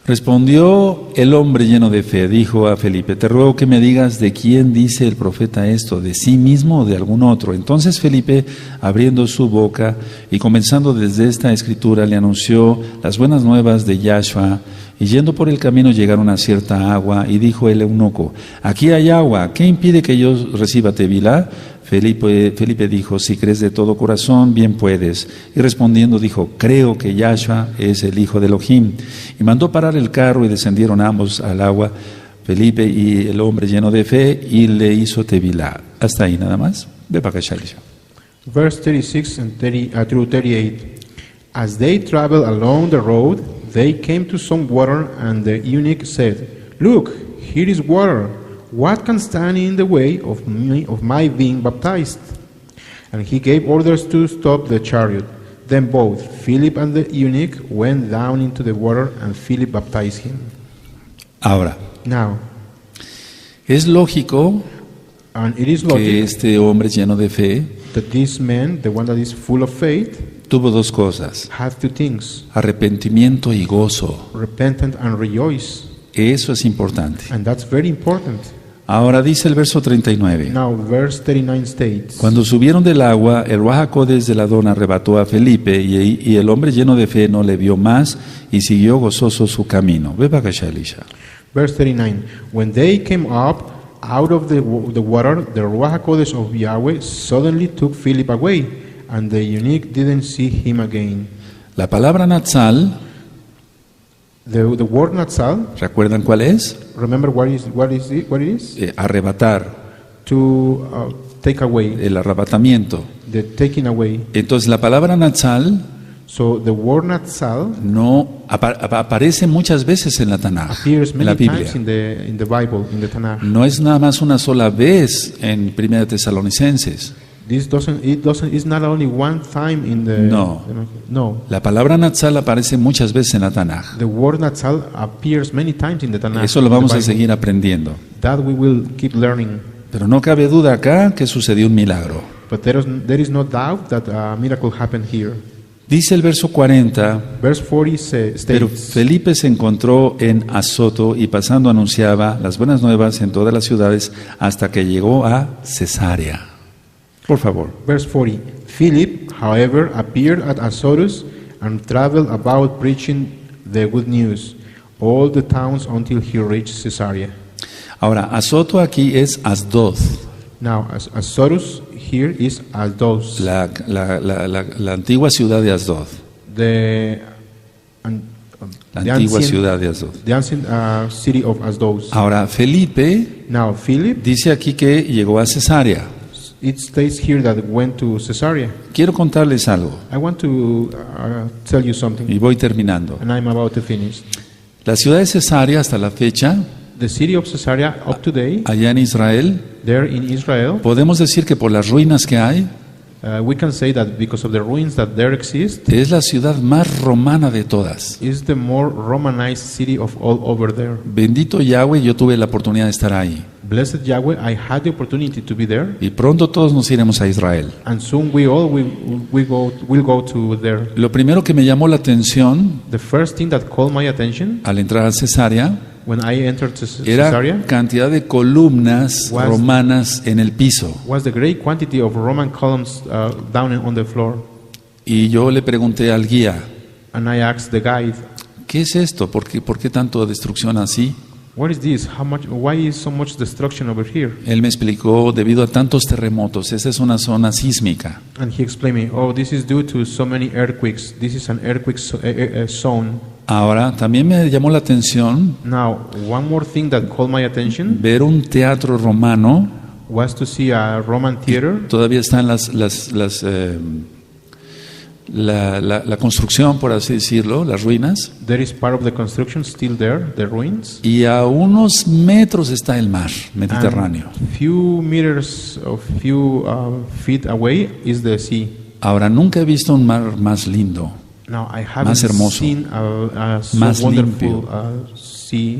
Respondió el hombre lleno de fe, dijo a Felipe: te ruego que me digas de quién dice el profeta esto, de sí mismo o de algún otro. Entonces Felipe, abriendo su boca y comenzando desde esta escritura, le anunció las buenas nuevas de Yahshua. Y yendo por el camino llegaron a cierta agua, y dijo el eunuco: aquí hay agua, ¿qué impide que yo reciba tevilá? Felipe dijo: si crees de todo corazón, bien puedes. Y respondiendo dijo: creo que Yahshua es el Hijo de Elohim. Y mandó parar el carro y descendieron ambos al agua, Felipe y el hombre lleno de fe, y le hizo tevilá. Hasta ahí nada más. Ve para acá, Verse 36 and 30, through 38. As they traveled along the road, they came to some water, and the eunuch said, look, here is water. What can stand in the way of my being baptized? And he gave orders to stop the chariot. Then both Philip and the eunuch went down into the water, and Philip baptized him. Ahora, Now, es lógico and it is que logic este hombre lleno de fe that this man, the one that is full of faith, tuvo dos cosas: have two things: arrepentimiento y gozo. repent and rejoice. Eso es importante. And that's very important. Ahora dice el verso 39. Now, verse 39 states, Cuando subieron del agua, el Ruach HaKodesh de la Dona arrebató a Felipe y el hombre lleno de fe no le vio más y siguió gozoso su camino. Ve para acá, Elisha. verse 39, when they came up out of the water, the Ruach HaKodesh of Yahweh suddenly took Philip away, and the eunuch didn't see him again. La palabra Natsal, The word natsal, ¿recuerdan cuál es? remember what it is? Arrebatar, To take away, el arrebatamiento. the taking away. Entonces la palabra Natsal So the word natsal no aparece muchas veces en la Tanaj, appears en la many Biblia. times in the Bible, in the Tanakh. No es nada más una sola vez en Primera Tesalonicenses. It's not only one time in the. No. La palabra Natsal aparece muchas veces en la Tanaj. The word natsal appears many times in the Tanakh. Eso lo vamos the a Bible. seguir aprendiendo. That we will keep learning. Pero no cabe duda acá que sucedió un milagro. But there is no doubt that a miracle happened here. Dice el verso 40, Verse 40 states, pero Felipe se encontró en Azoto y pasando anunciaba las buenas nuevas en todas las ciudades hasta que llegó a Cesarea. Por favor. Verse 40, Philip, however, appeared at Azotus and traveled about preaching the good news, all the towns until he reached Caesarea. Ahora, Azoto aquí es Asdod. Now, Azotus here is Asdod, La antigua ciudad de Asdod. the Antigua ciudad de Asdod. The ancient city of Asdod. Ahora, Felipe Now, Philip, dice aquí que llegó a Cesarea. it states here that went to Caesarea. Quiero contarles algo I want to tell you something, y voy terminando. and I'm about to finish. La ciudad de Cesarea hasta la fecha, The city of Caesarea, up to date, allá en Israel, there in Israel, podemos decir que por las ruinas que hay, we can say that because of the ruins that there exist, es la ciudad más romana de todas. is the more Romanized city of all over there. Bendito Yahweh, yo tuve la oportunidad de estar ahí. Blessed Yahweh, I had the opportunity to be there, Y pronto todos nos iremos a Israel. and soon we all will go to there. Lo primero que me llamó la atención The first thing that called my attention al entrar a Cesarea when I entered era Caesarea cantidad de columnas Was- romanas en el piso. was the great quantity of Roman columns down on the floor. Y yo le pregunté al guía, And I asked the guide, ¿qué es esto? ¿Por qué tanto destrucción así? what is this? Why is so much destruction over here? Él me explicó, debido a tantos terremotos, esa es una zona sísmica. And he explained me, oh, this is due to so many earthquakes. This is an earthquake zone. Ahora, también me llamó la atención Now, one more thing that called my attention ver un teatro romano. was to see a Roman theater. Todavía están la construcción, por así decirlo, las ruinas. There is part of the construction still there, the ruins. Y a unos metros está el mar Mediterráneo. And few meters or few feet away is the sea. Ahora, nunca he visto un mar más lindo, Now, I haven't más hermoso, seen a so más wonderful limpio. sea.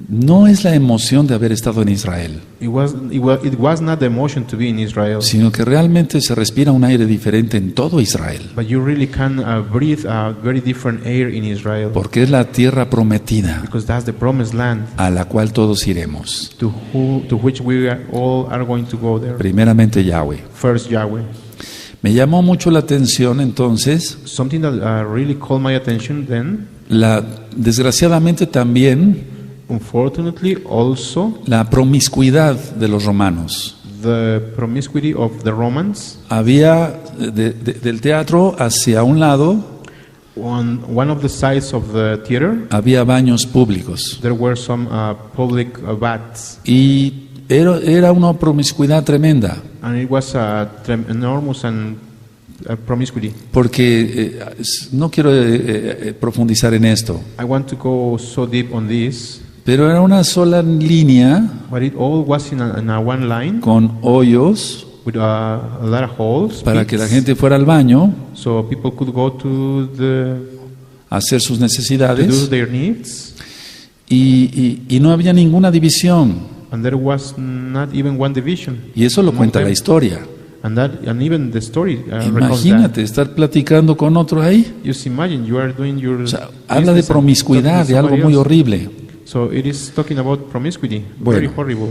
No es la emoción de haber estado en Israel, It was not the emotion to be in Israel, sino que realmente se respira un aire diferente en todo Israel, but you really can breathe a very different air in Israel, porque es la tierra prometida because that's the promised land a la cual todos iremos. to which we all are going to go there. Primeramente Yahweh. First, Yahweh. Me llamó mucho la atención entonces, Something that really called my attention then, desgraciadamente también, unfortunately, also la promiscuidad de los romanos. the promiscuity of the Romans. Había del teatro hacia un lado, On one of the sides of the theater, había baños públicos there were some public baths, y era una promiscuidad tremenda, and it was enormous and promiscuity. porque no quiero profundizar en esto, I want to go so deep on this, pero era una sola línea but it all was in a one line con hoyos with a lot of holes, para que la pits, gente fuera al baño so people could go to a hacer sus to do necesidades their needs, y no había ninguna división, and there was not even one division. y eso lo among cuenta la them. historia. And even the story recalls that. Imagínate estar platicando con otro ahí. Just imagine you are doing your O sea, habla de business and promiscuidad, talking de to algo somebody muy else. horrible. So it is talking about promiscuity, Bueno. very horrible.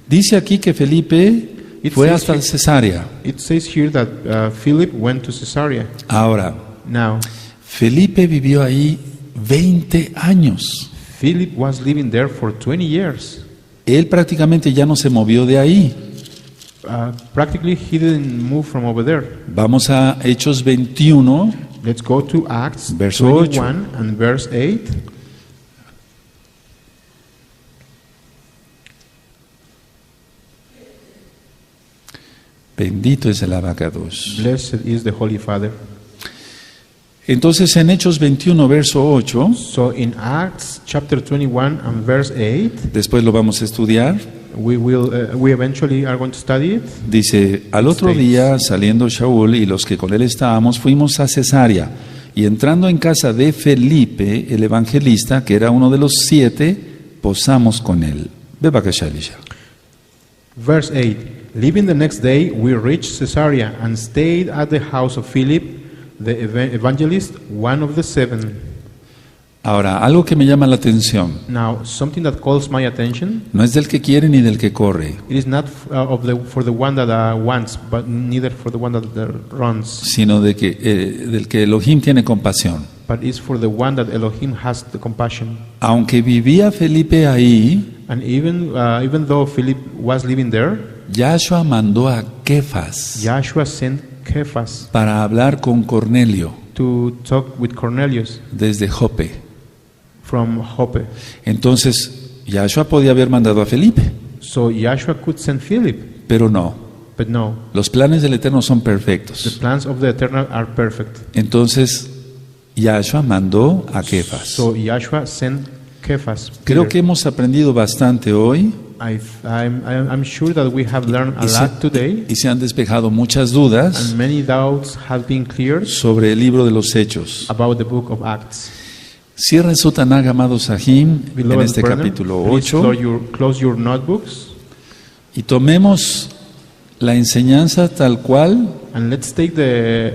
Dice aquí que Felipe It fue says hasta here- Cesarea. It says here that Philip went to Caesarea. Ahora, Now, Felipe vivió ahí 20 años. Philip was living there for 20 years. Él prácticamente ya no se movió de ahí. Practically, he didn't move from over there. Vamos a Hechos 21, Let's go to Acts Verso 21 and verse 8. bendito es el abacados. Blessed is the Holy Father. Entonces en Hechos 21, verso 8, So in Acts chapter 21 and verse 8, después lo vamos a estudiar, we eventually are going to study it. dice, al otro día saliendo Shaul y los que con él estábamos, fuimos a Cesarea, y entrando en casa de Felipe, el evangelista, que era uno de los 7, posamos con él. Beba Kashalisha. Verse 8. Leaving the next day, we reached Caesarea and stayed at the house of Philip, the evangelist, one of the 7. Ahora, algo que me llama la atención, Now, something that calls my attention, no es del que quiere ni del que corre, it is not for the one that wants, but neither for the one that runs, sino de que, del que Elohim tiene compasión. but is for the one that Elohim has the compassion. Aunque vivía Felipe ahí, And even though Philip was living there, Yahshua mandó a Kefas Joshua sent Cephas para hablar con Cornelio to talk with Cornelius desde Jope. from Joppe. Entonces, Yahshua podía haber mandado a Felipe, So Joshua could send Philip, pero no. but no. Los planes del Eterno son The perfectos. plans of the Eternal are perfect. Entonces, Yahshua mandó a Kefas. So Joshua sent Cephas. Creo Peter. que hemos aprendido bastante hoy I'm sure that we have learned a lot today, y se han despejado muchas dudas and many doubts have been cleared sobre el libro de los Hechos. about the book of Acts. Cierren su Tanaj, amado Sahim, en Beloved este brethren, capítulo please 8 close your notebooks y tomemos la enseñanza tal cual. and let's take the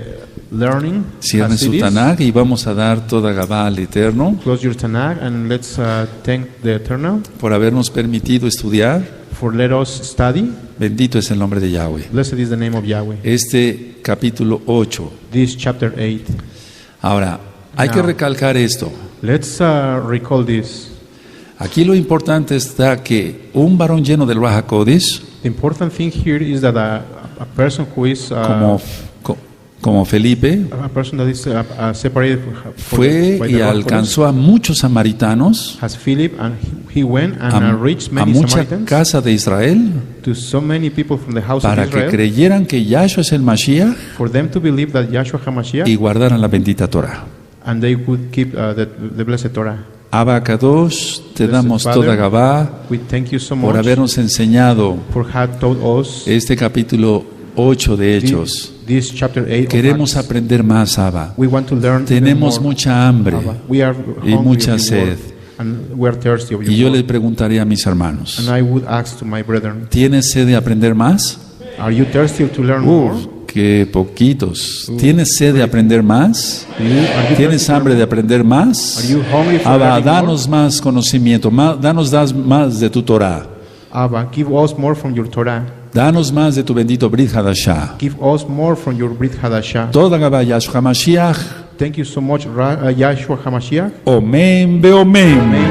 learning Cierren as su it is. Tanaj y vamos a dar toda Gabá al Eterno Close your Tanakh and let's thank the Eternal por habernos permitido estudiar. for let us study. Bendito es el nombre de Yahweh. Blessed is the name of Yahweh. Este capítulo 8. This chapter 8. Ahora, hay que Now. recalcar esto. Let's recall this. Aquí lo importante está que un varón lleno del Ruach HaKodesh, The important thing here is that a person who is como, co- como Felipe, a person that is separated fue by y the alcanzó a muchos samaritanos, as Philip, and he went and reached a many mucha Samaritans, casa de Israel, to so many people from the house of para que Israel, creyeran que Yahshua es el Mashiach for them to believe that Yahshua HaMashiach, y guardaran la bendita Torah. and they could keep the blessed Torah. Abba Kadosh, te Blessed damos Father, toda Gabá We thank you so por much habernos enseñado for having taught us este capítulo 8 de Hechos. this chapter 8 Queremos of Acts. aprender más, Abba. We want to learn even Tenemos more, mucha hambre Abba. We are y hungry mucha of your word, sed. and we are thirsty of your Y yo word. le preguntaría a mis hermanos, And I would ask to my brethren, ¿tienes sed de aprender más? are you thirsty to learn more? Qué poquitos. ¿Tienes sed de aprender más? Are you ¿Tienes thirsty hambre to de learn aprender more? más? Are you hungry for Abba, learning more? danos más conocimiento, danos más de tu Torah, Abba, give us more from your Torah. danos más de tu bendito Brit Hadashah. Give us more from your Brit Hadashah. Toda Gabá Yahshua HaMashiach, Thank you so much, Yahshua HaMashiach. Omen Beomen. Amen.